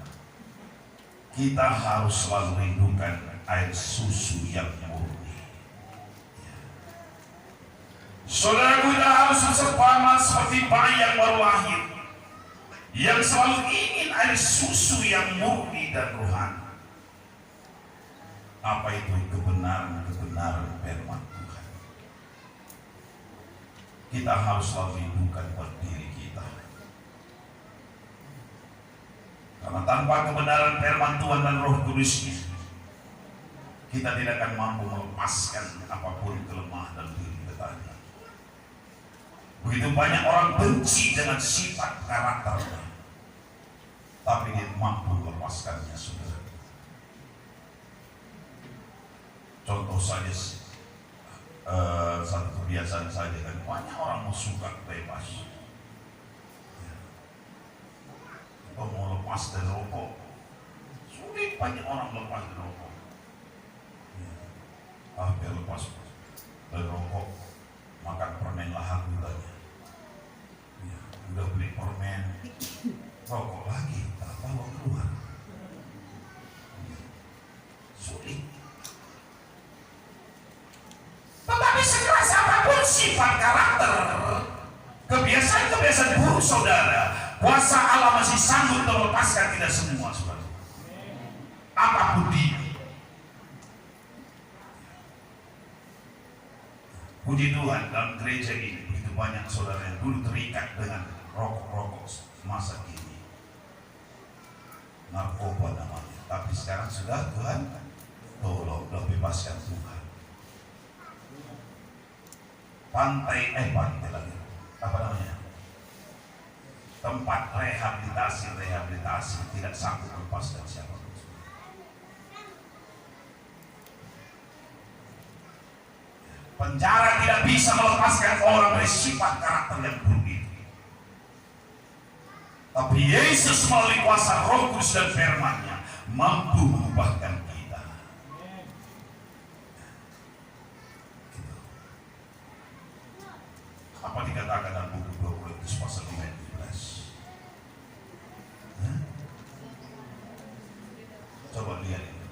Speaker 1: Kita harus selalu rindukan air susu yang murni. Saudara, kita harus bersama seperti bayi yang baru lahir, yang selalu ingin air susu yang murni dan rohani. Apa itu? Kebenaran firman Tuhan. Kita harus selalu rindukan buat diri kita. Karena tanpa kebenaran firman Tuhan dan Roh Kudus-Nya, kita tidak akan mampu melepaskan apapun kelemahan dan diri kita tadi. Begitu banyak orang benci dengan sifat karakternya, tapi dia mampu melepaskannya, saudara. Contoh saja, satu kebiasaan saja kan, banyak orang mau suka bebas. Kalau mau lepas dari rokok, sulit banyak orang lepas dari rokok. Biar lepas dari rokok, makan permen lahap gulanya. Udah beli permen, rokok lagi, tak bawa keluar. Sulit. Tetapi sekeras apapun sifat karakter, kebiasaan-kebiasaan buruk saudara, kuasa Allah masih sanggup melepaskan kita semua, saudara. Apapun dia. Puji Tuhan, dalam gereja ini begitu banyak saudara yang dulu terikat dengan rokok-rokok masa kini, narkoba namanya. Tapi sekarang sudah Tuhan tolong, bebaskan Tuhan. Pantai lagi, apa namanya? Tempat rehabilitasi tidak sanggup melepaskan siapa. Penjara tidak bisa melepaskan orang dari sifat karakter yang buruk itu. Tapi Yesus melalui kuasa Roh Kudus dan firman-Nya mampu mengubahkan kita. Gitu. Apa dikatakan dalam buku 2 Korintus pasal 5:17? Coba lihat ini.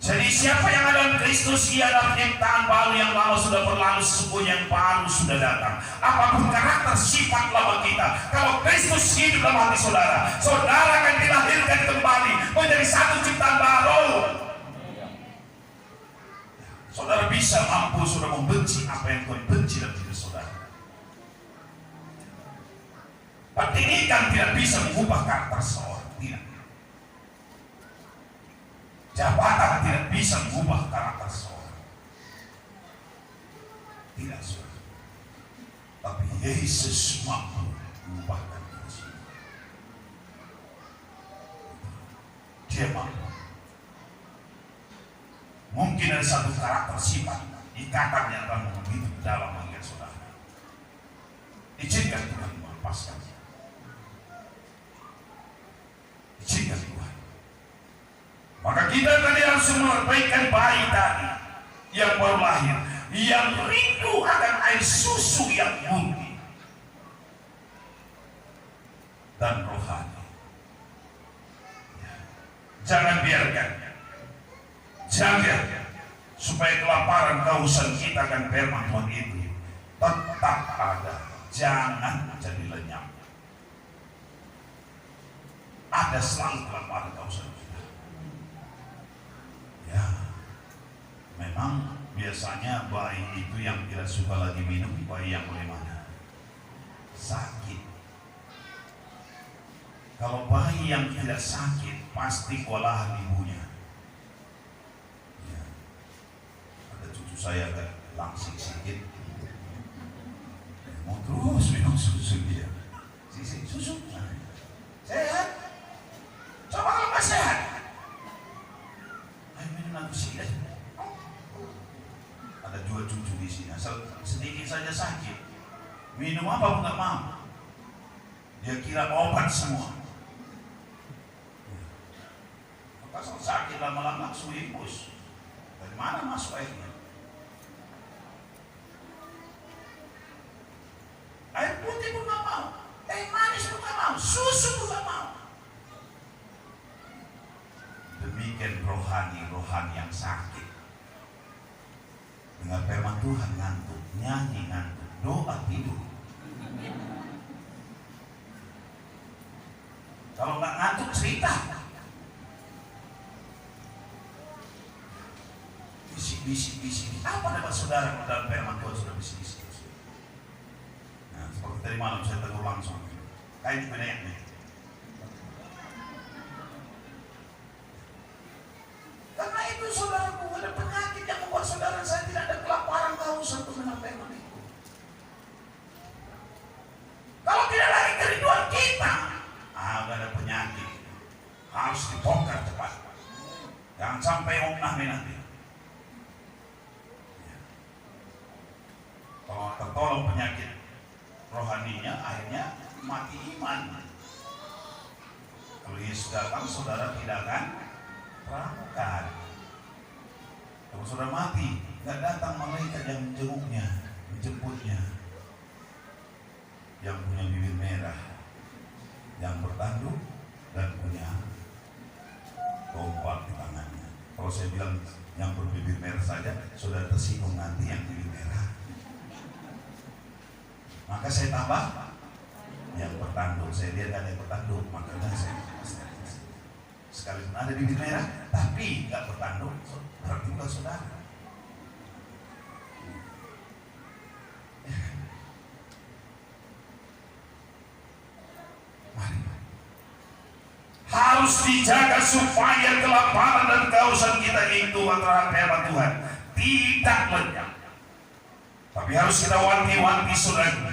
Speaker 1: Jadi siapa yang ada dalam Kristus, ia adalah penciptaan baru, yang lama sudah berlalu, sesungguhnya yang baru sudah datang. Apapun karakter sifat lama kita, kalau Kristus hidup dalam hati saudara, saudara akan dilahirkan kembali menjadi satu ciptaan baru. Saudara bisa mampu sudah membenci apa yang Tuhan benci dalam diri saudara. Pendidikan tidak bisa mengubah karakter seorang, tidak. Jabatan tidak bisa mengubah karakter seorang, tidak, saudara. Tapi Yesus mampu mengubahkan kita semua. Dia mampu. Mungkin ada satu karakter sifat ikatan yang akan begitu dalam mengingat saudara. Izinkan Tuhan melepaskannya. Izinkan Tuhan. Maka kita tadi harus merbaikan bayi tadi yang baru lahir, yang rindu akan air susu yang murni dan rohani. Jangan biarkan, jangan supaya kelaparan kehausan kita akan firman Tuhan itu tetap ada. Jangan jadi lenyap. Ada selalu kelaparan kehausan kita. Ya, memang biasanya bayi itu yang tidak suka lagi minum, bayi yang bagaimana? Sakit. Kalau bayi yang tidak sakit pasti kewalahan ibunya. Ya. Ada cucu saya agak langsing sedikit, mau terus minum susu dia. Sisi susu, sehat. Coba kalau nggak sehat. Ada dua cucu di sini, sedikit saja sakit, minum apa pun nggak mau. Dia kira obat semua. Maka kalau sakit lama-lama langsung impus. Dari mana masuk airnya? Air putih pun nggak mau, teh manis pun nggak mau, susu pun nggak mau. Demikian rohani yang sakit. Dengar firman Tuhan ngantuk, nyanyi ngantuk, doa tidur. Kalau nggak ngantuk cerita. Bisik. Apa dapat saudara dalam firman Tuhan sudah bisik-bisik? Nah, seperti tadi malam saya tegur langsung. Kayak di benayaknya. Karena itu saudaraku, ada penyakit yang membuat saudara saya tidak ada kelaparan kehausan untuk mendengar firman itu. Kalau tidak lagi kerinduan kita, ada penyakit harus dibongkar cepat. Jangan sampai nanti. Kalau tertolong penyakit rohaninya, akhirnya mati iman. Kalau Yesus datang, saudara tidak akan berangkat. Kalau saudara mati, nggak datang malaikat yang menjemputnya, yang punya bibir merah, yang bertanduk dan punya tombak di tangannya. Kalau saya bilang yang berbibir merah saja, saudara tersinggung, nanti yang bibir merah. Maka saya tambah yang bertanduk. Saya lihat ada yang bertanduk, makanya saya sekalipun ada bibir merah tapi nggak bertanduk, berarti bukan saudara. Mari. Harus dijaga supaya kelaparan dan kehausan kita itu antara firman Tuhan tidak lenyap. Tapi harus kita wanti-wanti saudara,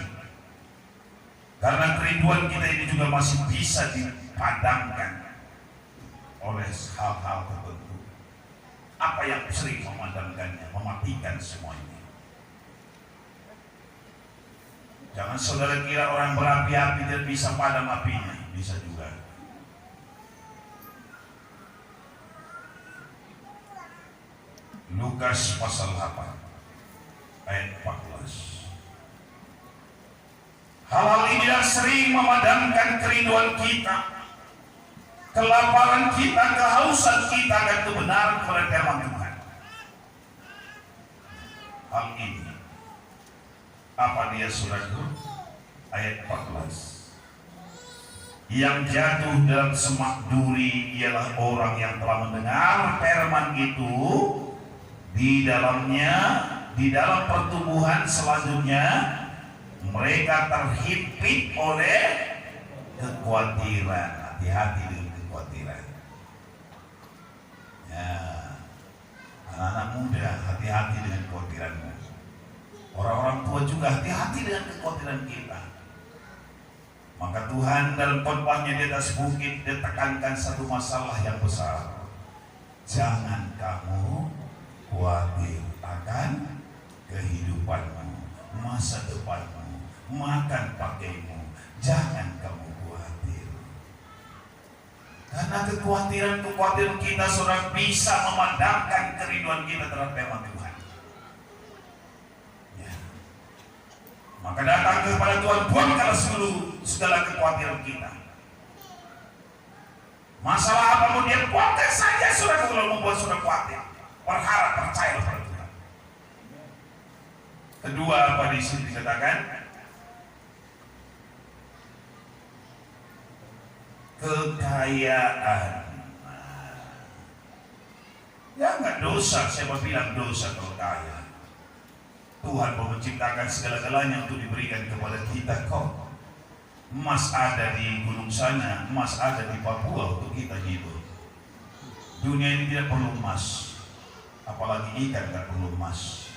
Speaker 1: karena kerinduan kita ini juga masih bisa dipadamkan oleh hal-hal tertentu. Apa yang sering memadamkannya, mematikan semua ini. Jangan saudara kira orang berapi-api tidak bisa padam apinya, bisa juga. Lukas pasal 8 ayat 14. Hal-hal ini yang sering memadamkan kerinduan kita. kelaparan kita, kehausan kita akan kebenaran kepada firman Tuhan. Hal ini apa dia, saudaraku? Ayat 14. Yang jatuh dalam semak duri ialah orang yang telah mendengar firman itu, di dalam pertumbuhan selanjutnya mereka terhimpit oleh kekhawatiran. Hati-hati dengan kekhawatiran. Ya, anak-anak muda, hati-hati dengan kekhawatiranmu. Orang-orang tua juga hati-hati dengan kekhawatiran kita. Maka Tuhan dalam khotbahnya di atas bukit dia tekankan satu masalah yang besar. Jangan kamu khawatir akan kehidupanmu, masa depanmu, makan pakaimu. Jangan kamu khawatir. Karena kekhawatiran kita, saudara, bisa memadamkan kerinduan kita terhadap firman Tuhan. Maka datang kepada Tuhan, buangkanlah segala kekhawatiran kita. Masalah apapun dia buangkan saja, saudara, kalau membuat saudara khawatir. Berharap, percaya pada Tuhan. Kedua, apa di sini dikatakan? Kekayaan. Ya nggak dosa, siapa bilang dosa kalau kaya? Tuhan menciptakan segala-galanya untuk diberikan kepada kita kok. Emas ada di gunung sana, emas ada di Papua untuk kita hidup. Dunia ini tidak perlu emas, apalagi ikan tidak perlu emas.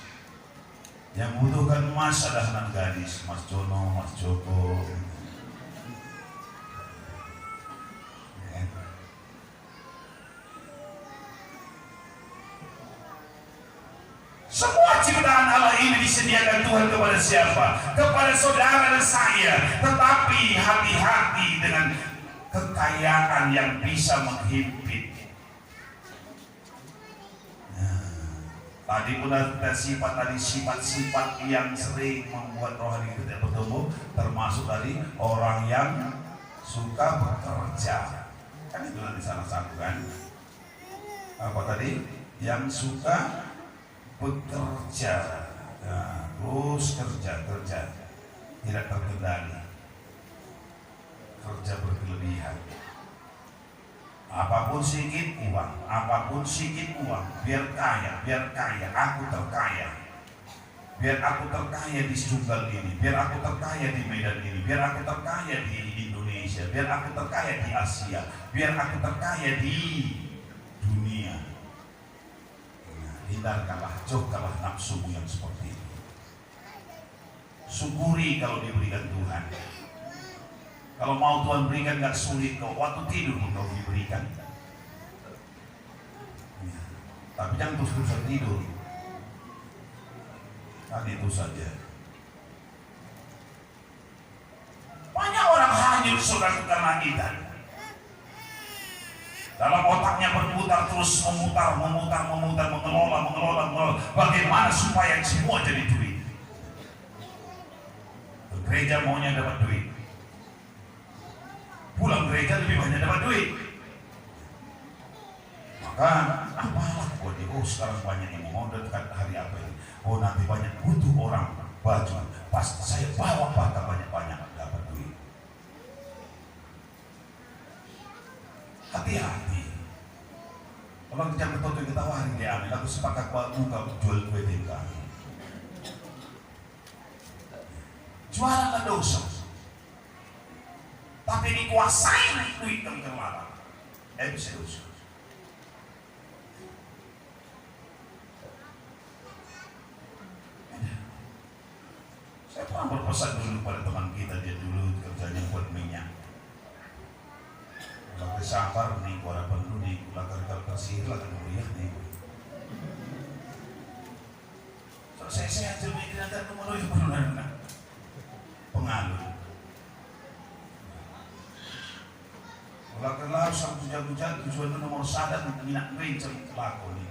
Speaker 1: Yang membutuhkan emas adalah anak gadis, Mas Jono, Mas Joko. Semua ciptaan Allah ini disediakan Tuhan kepada siapa? Kepada saudara dan saya. Tetapi hati-hati dengan kekayaan yang bisa menghimpit. Tadi pun ada sifat-sifat yang sering membuat rohani kita tidak bertumbuh, termasuk tadi orang yang suka bekerja. Kan itu nanti salah satu kan? Apa tadi? Yang suka bekerja, nah, terus kerja, tidak terkendali, kerja berkelebihan. Apapun sedikit uang, biar kaya, aku terkaya. Biar aku terkaya di Sungai ini, biar aku terkaya di Medan ini, biar aku terkaya di Indonesia, biar aku terkaya di Asia, biar aku terkaya di dunia. Hindarkanlah, jauhkanlah nafsumu yang seperti itu. Syukuri kalau diberikan Tuhan. Kalau mau Tuhan berikan gak sulit kok, waktu tidur pun kau diberikan. Ya. Tapi jangan terus-terusan tidur. Kan itu saja. Banyak orang hanyut, saudara, karena idan. Dalam otaknya berputar terus, memutar, mengelola. Bagaimana supaya semua jadi duit? Ke gereja maunya dapat duit. Pulang gereja lebih banyak dapat duit. Maka apalah buat dia? Oh sekarang banyak yang mau dekat hari apa ini? Oh nanti banyak butuh orang baju. Pas saya bawa pakai banyak-banyak dapat duit. Hati-hati. Kalau jam tertentu kita tawarin dia ambil, aku sepakat buat muka jual kue tinggal. Jualan dosa. Tapi dikuasai duit yang terlarang. Bisa dosa. Saya pernah berpesan dulu pada teman kita, dia dulu kerjanya buat minyak. Kalau kesabar nih, kuara penuh nih, kulakar kasih lah kan melihat nih. So saya aja mikir akan memenuhi benar pengaruh. Kulakar lah sama hujan-hujan tujuan itu nomor sadar minyak gereja laku nih.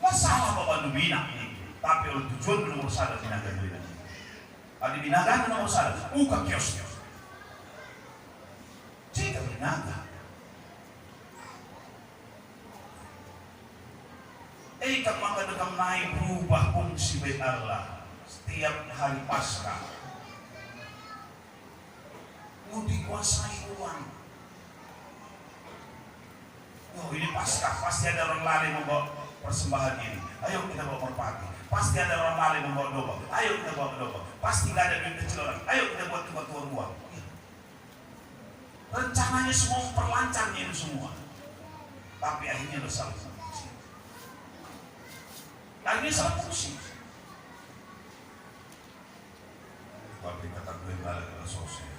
Speaker 1: Masalah bapak minyak nih, tapi oleh tujuan nomor sadar minyak gereja. Ada minyak nomor sadar, buka kiosnya. naga. Maka dekam naik berubah fungsi bait Allah setiap hari Paskah. Mau dikuasai uang. Oh, ini Paskah, pasti ada orang lari membawa persembahan ini. Ayo kita bawa merpati. Pasti ada orang lari membawa domba. Ayo kita bawa domba. Pasti nggak ada duit kecil orang. Ayo kita buat tuan uang. Rencananya semua memperlancarnya itu semua. Tapi akhirnya salah fungsi. Akhirnya salah fungsi. Tapi kata gue balik ke sosial.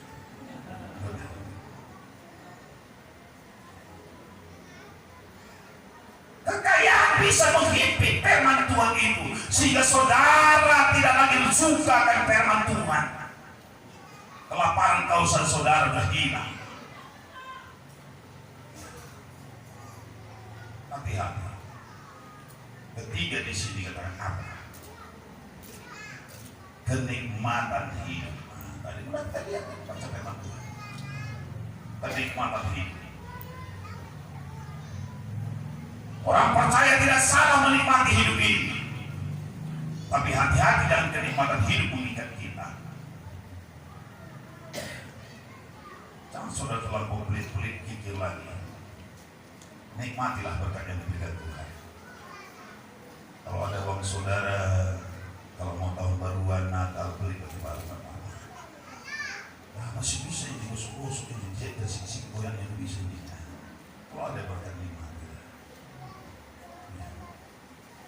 Speaker 1: Kekayaan bisa menghimpit firman Tuhan itu, sehingga saudara tidak lagi suka akan firman Tuhan. Kelaparan kausan saudara sudah hilang. Hati-hati. Ketiga di sini katakan apa? Kenikmatan hidup. Tadi kita lihat baca firman Tuhan. Kenikmatan hidup. Orang percaya tidak salah menikmati hidup ini, tapi hati-hati dengan kenikmatan hidup mengikat kita. Jangan saudara terlalu pelit-pelit kikir lagi. Nikmatilah berkat yang diberikan Tuhan. Kalau ada uang saudara, kalau mau tahun baruan, Natal, beli baju baru masih bisa ini gosok-gosok, ini jahit dan sik-sik goyang yang bisa ini. Kalau ada berkat nikmat.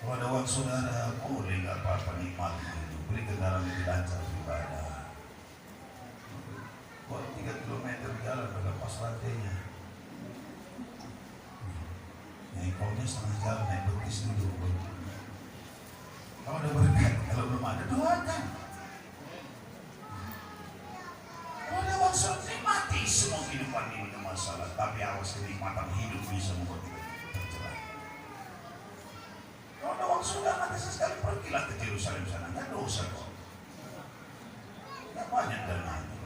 Speaker 1: Kalau ada uang saudara, boleh nggak apa-apa nikmati itu. Beli kendaraan lebih lancar beribadah. Buat 3 kilometer jalan udah pas lantainya. Naiknya setengah jalan, naik betis dulu. Kalau ada berkat, kalau belum ada doakan. Kalau ada uang saudara, nikmati semua kehidupan ini ada masalah. Tapi awas kenikmatan hidup bisa membuat kita tercerai. Kalau ada uang saudara, nanti sesekali pergilah ke Yerusalem sana, nggak dosa kok. Nggak banyak dananya.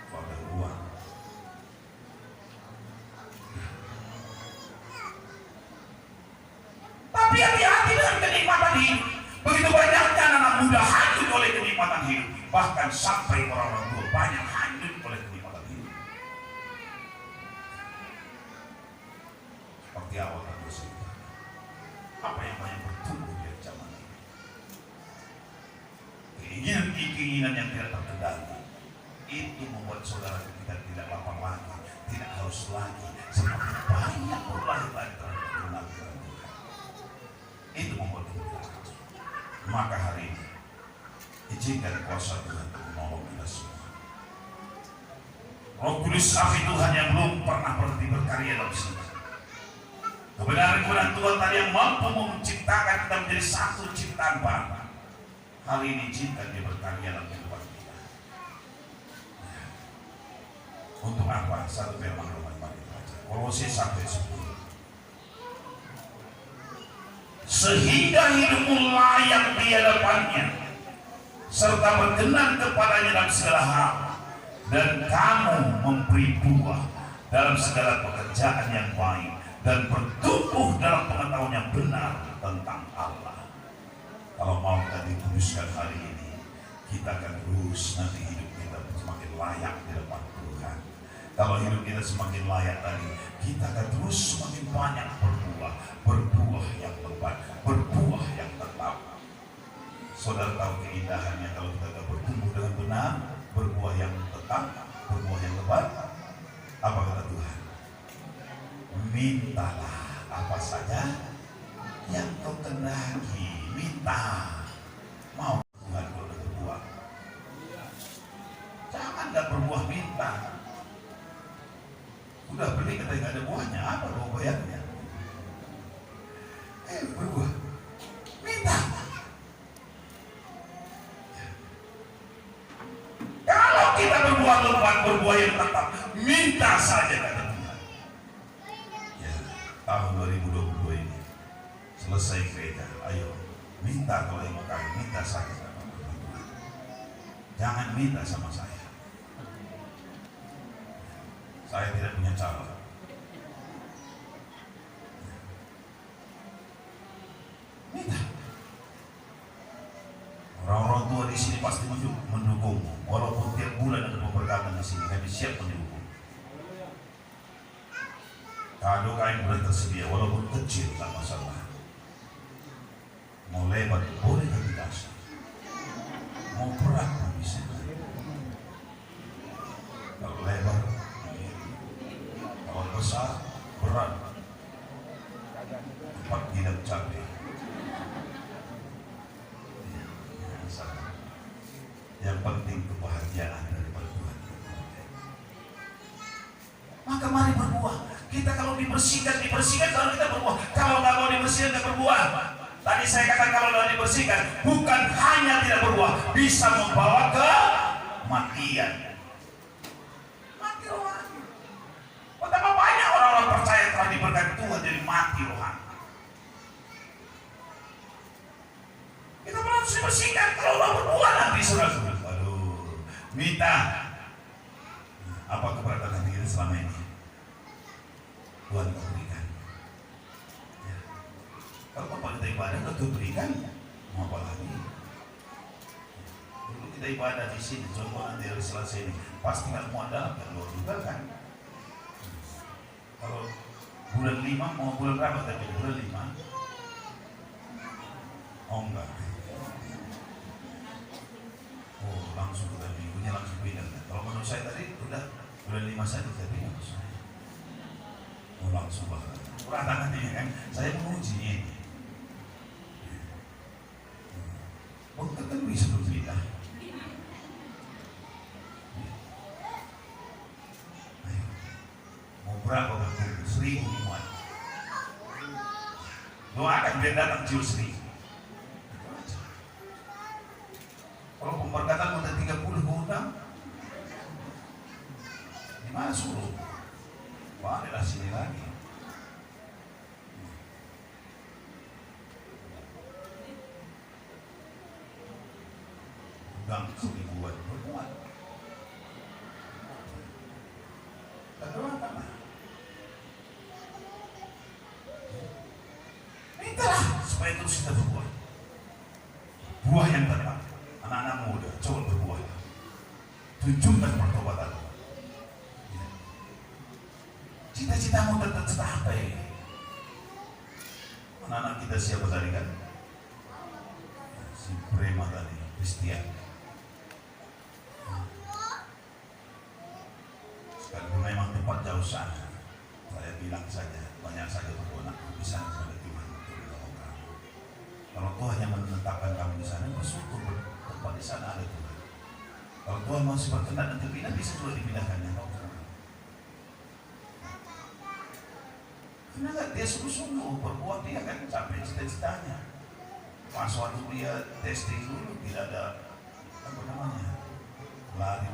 Speaker 1: Kalau ada uang. Tapi hati-hati dengan kenikmatan hidup. Begitu banyaknya anak muda hanyut oleh kenikmatan hidup. Bahkan sampai orang-orang tua banyak hanyut oleh kenikmatan hidup. Seperti awal tadi saya. Apa yang banyak bertumbuh di zaman ini? Keinginan yang tidak terkendali itu membuat saudara kita tidak lapar lagi, tidak haus lagi, semakin banyak berlari-lari terhadap kebenaran Tuhan. Itu membuat kita haus. Maka hari ini izinkan kuasa Tuhan untuk menolong kita semua. Roh Kudus api Tuhan yang belum pernah berhenti berkarya dalam sini. Kebenaran Tuhan tadi yang mampu menciptakan kita menjadi satu ciptaan baru. Hal ini izinkan dia berkarya dalam kehidupan kita. Untuk apa? Satu firman Tuhan mari baca. Kolose 1:10. Sehingga hidupmu layak di hadapannya, serta berkenan kepadanya dalam segala hal, dan kamu memberi buah dalam segala pekerjaan yang baik, dan bertumbuh dalam pengetahuan yang benar tentang Allah. Kalau mau kita dikuduskan hari ini, kita akan terus nanti hidup kita semakin layak di depan Tuhan. Kalau hidup kita semakin layak tadi, kita akan terus semakin banyak berbuah yang lebat, berbuah yang tetap. Saudara tahu keindahannya kalau kita bertumbuh dengan benar, berbuah yang tetap, berbuah yang lebat. Apa kata Tuhan? Mintalah apa saja yang kau kehendaki, minta. Mau Tuhan kalau udah berbuah. Jangan nggak berbuah minta. Udah beli katanya nggak ada buahnya, apa mau bayarnya? Berbuah, minta. Kalau kita berbuah lebat, berbuah yang tetap, minta saja kata Tuhan. Tahun 2022 ini selesai gereja, ayo minta kalau yang kami minta saja sama Tuhan. Jangan minta sama saya. Saya tidak punya cara. Minta. Orang-orang tua di sini pasti mendukungmu, walaupun tiap bulan ada pemberkatan di sini, kami siap mendukung. Kado kain boleh tersedia, walaupun kecil tak masalah. Mau lebar boleh kami kasih, mau berat pun bisa. Kalau lebar, kalau besar, berat. 4 kilo cabai. Yang penting kebahagiaan daripada Tuhan. Maka mari berbuah. Kita kalau dibersihkan, kalau kita berbuah. Kalau nggak mau dibersihkan, nggak berbuah. Tadi saya katakan kalau nggak dibersihkan, bukan hanya tidak berbuah, bisa membawa ke kematian. Mati rohani. Betapa banyak orang-orang percaya telah diberkati Tuhan jadi mati rohani. Kita harus dibersihkan. Kalau nggak berbuah nanti saudara. Aduh, minta apa keberkatan kita selama ini Tuhan berikan. Ya. Kalau Bapak kita ibadah udah berikan, mau apa lagi? Dulu kita ibadah di sini, contoh nanti hari Selasa ini, pasti nggak mau ada keluar juga kan? Kalau bulan 5 mau bulan berapa tadi? Bulan 5? Oh enggak. Oh langsung kita minggunya langsung pindah. Kalau menurut saya tadi udah bulan 5 saja tadi nggak usah. Oh langsung banget. Kurang ini kan? Saya menguji ini. Oh kan bisa pindah. Ayo. Mau berapa berkumpul? 1000 iman. Doakan biar datang jiwa 1000. Kalau pemberkatan udah 30 undang, gimana suruh? Baliklah sini lagi. Undang 1000-an berbuat. Doakanlah. Mintalah supaya terus kita berbuat. Buah yang tetap. Anak-anak muda, coba berbuah. Tunjukkan pertobatan. Cita-citamu tetap tercapai. Anak-anak kita siapa tadi kan? Si Prema tadi, Christian. Sekarang memang tempat jauh sana. Saya bilang saja, banyak saja berbuah di sana kepada Tuhan untuk menolong kamu. Kalau Tuhan yang menetapkan kamu di sana, bersyukur. Tempat di sana ada Tuhan. Kalau Tuhan masih berkenan nanti pindah, bisa juga dipindahkannya. Karena dia sungguh-sungguh berbuat, dia kan sampai cita-citanya. Pas waktu dia testing dulu tidak ada apa namanya lari,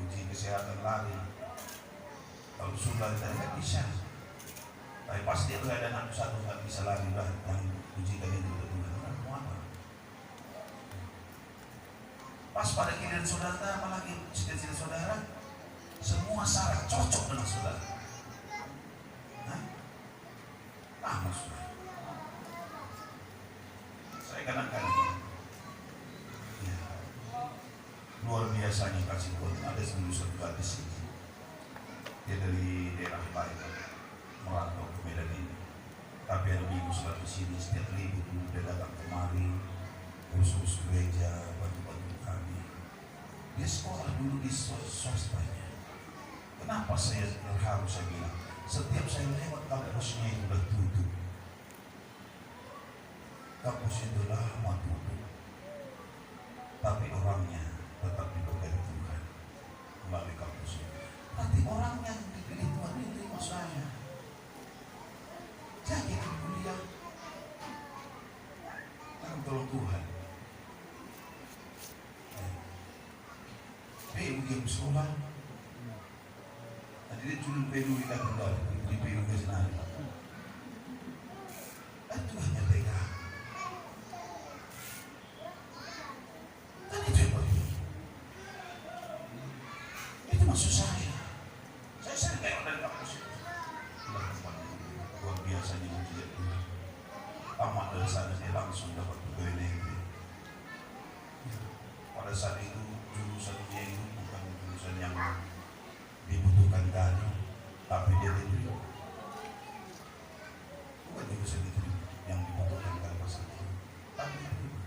Speaker 1: uji kesehatan lari. Kalau sudah kita nggak bisa. Tapi pasti itu ada anak satu nggak bisa lari lah yang ujikan itu Tuhan. Pas pada giliran saudara, apalagi cita-cita saudara, semua syarat cocok dengan saudara. Saudara. Saya kadang-kadang ya, luar biasanya kasih Tuhan. Ada satu gadis ini, dia dari daerah lain merantau ke Medan ini, tapi ada minggu setelah di sini setiap libur dia datang kemari, urus-urus gereja, bantu-bantu kami. Dia sekolah dulu di swastanya. Kenapa saya harus saya bilang? Setiap saya lewat kampusnya itu udah tutup. Kampus itu lama tutup. Tapi orangnya tetap diberkati Tuhan melalui kampus itu. Nanti orang yang dipilih Tuhan itu terima saya. Jadi kuliah akan tolong Tuhan. Ujian sekolah. Nanti dia culun pelu di kandang, di pelu ke sana. Itu hanya tega. Kan itu yang penting. Itu maksud saya. pada saat itu jurusan dia itu bukan jurusan yang dibutuhkan tadi, tapi dia diterima. Bukan jurusan itu yang dibutuhkan tadi pas itu, tapi diterima.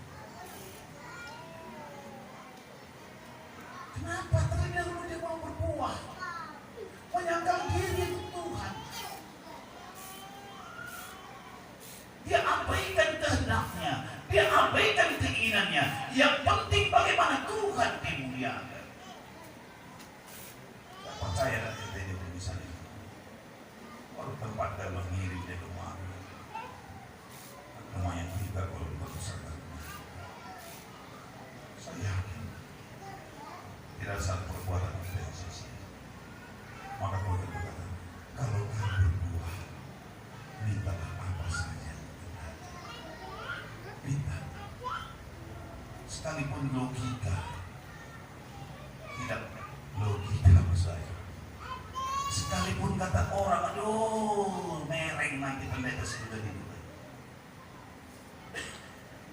Speaker 1: Kenapa? Terlebih dahulu dia mau berbuah, menyangkal diri untuk Tuhan. Dia abaikan kehendaknya, dia abaikan keinginannya. Yang penting bagaimana Tuhan dimuliakan. Saya percaya dan kita ini misalnya, kalau tempat dia mengirim dia kemana, lumayan juga kalau berusaha. Saya yakin tidak satu perbuatan kita yang sia-sia. Maka kalau kita berkata, kalau kamu berbuah, mintalah apa saja. Minta. Sekalipun logika tidak logika saya. Sekalipun kata orang, aduh mereng nanti pendeta sudah dimulai.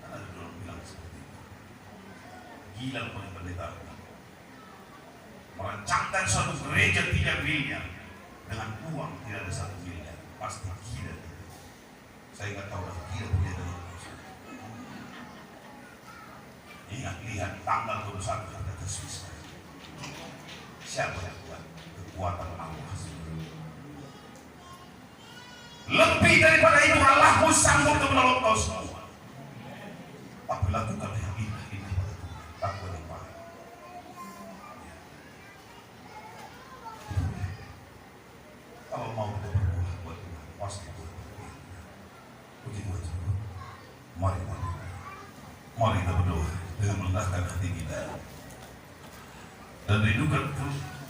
Speaker 1: Karena ada orang bilang seperti itu. Gila oleh pendeta. Merancangkan suatu gereja 3 miliar dengan uang tidak ada 1 miliar, pasti gila. Saya nggak tahu lah gila pendeta itu. Ingat lihat tanggal 21 harga Kristus. Siapa yang buat? Kekuatan Allah. Lebih daripada itu Allahmu sanggup untuk menolong kau semua. Tapi lakukanlah yang indah-indah pada Tuhan. Takut yang paling. Kalau mau kita berbuah buat Tuhan, pasti Tuhan berbuah. Begitu saja. Mari kita berdoa dengan merendahkan hati kita dan rindukan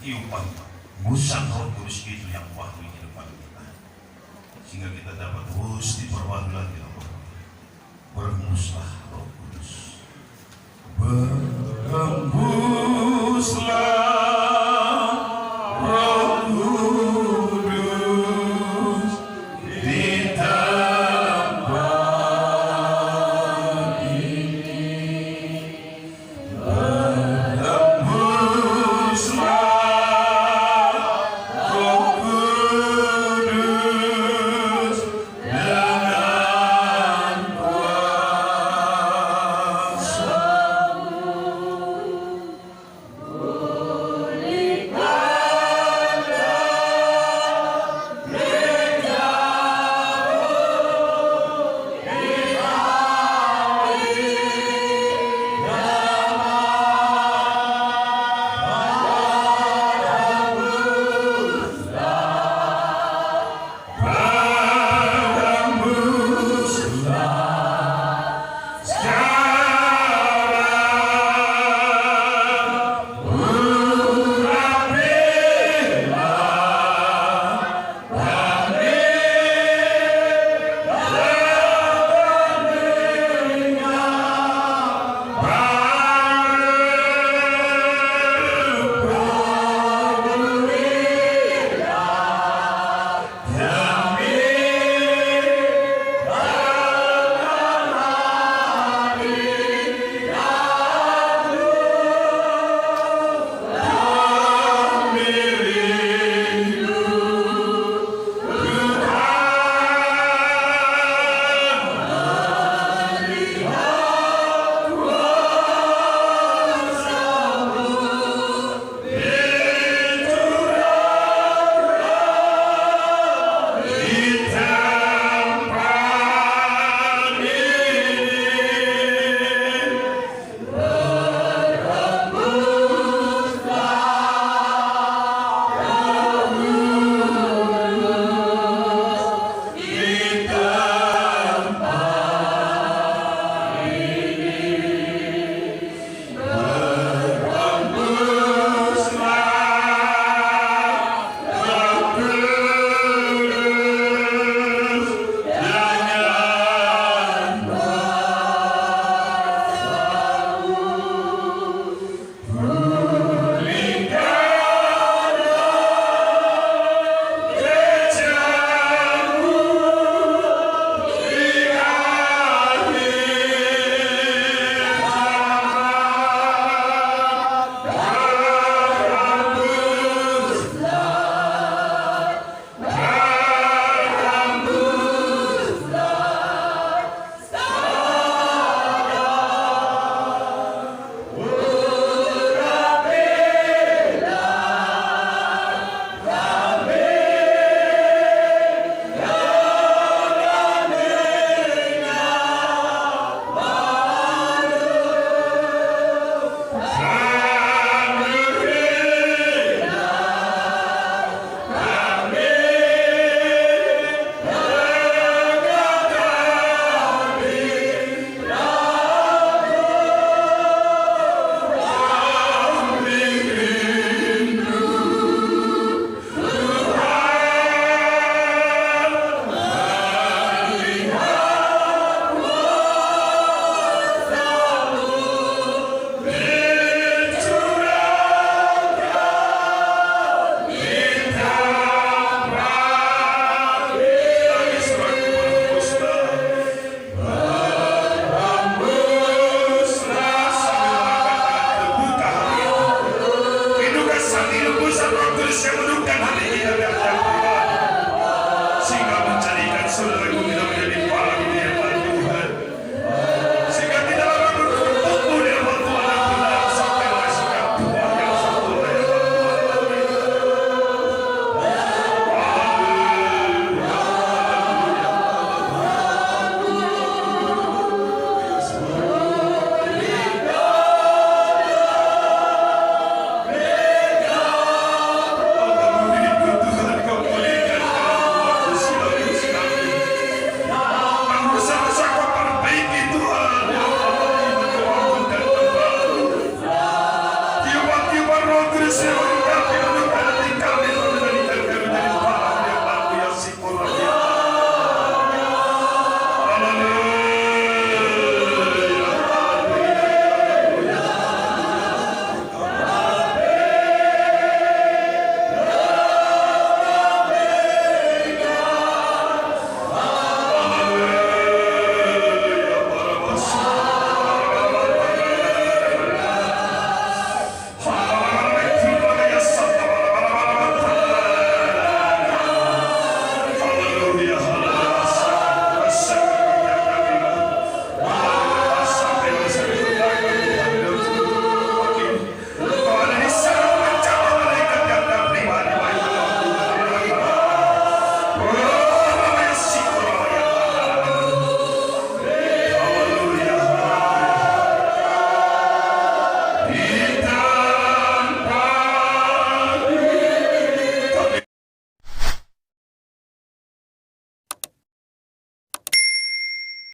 Speaker 1: tiupan musang Roh Kudus itu yang wahyu di depan kita, sehingga kita dapat terus diperbarui lagi. Bermuslah Roh Kudus.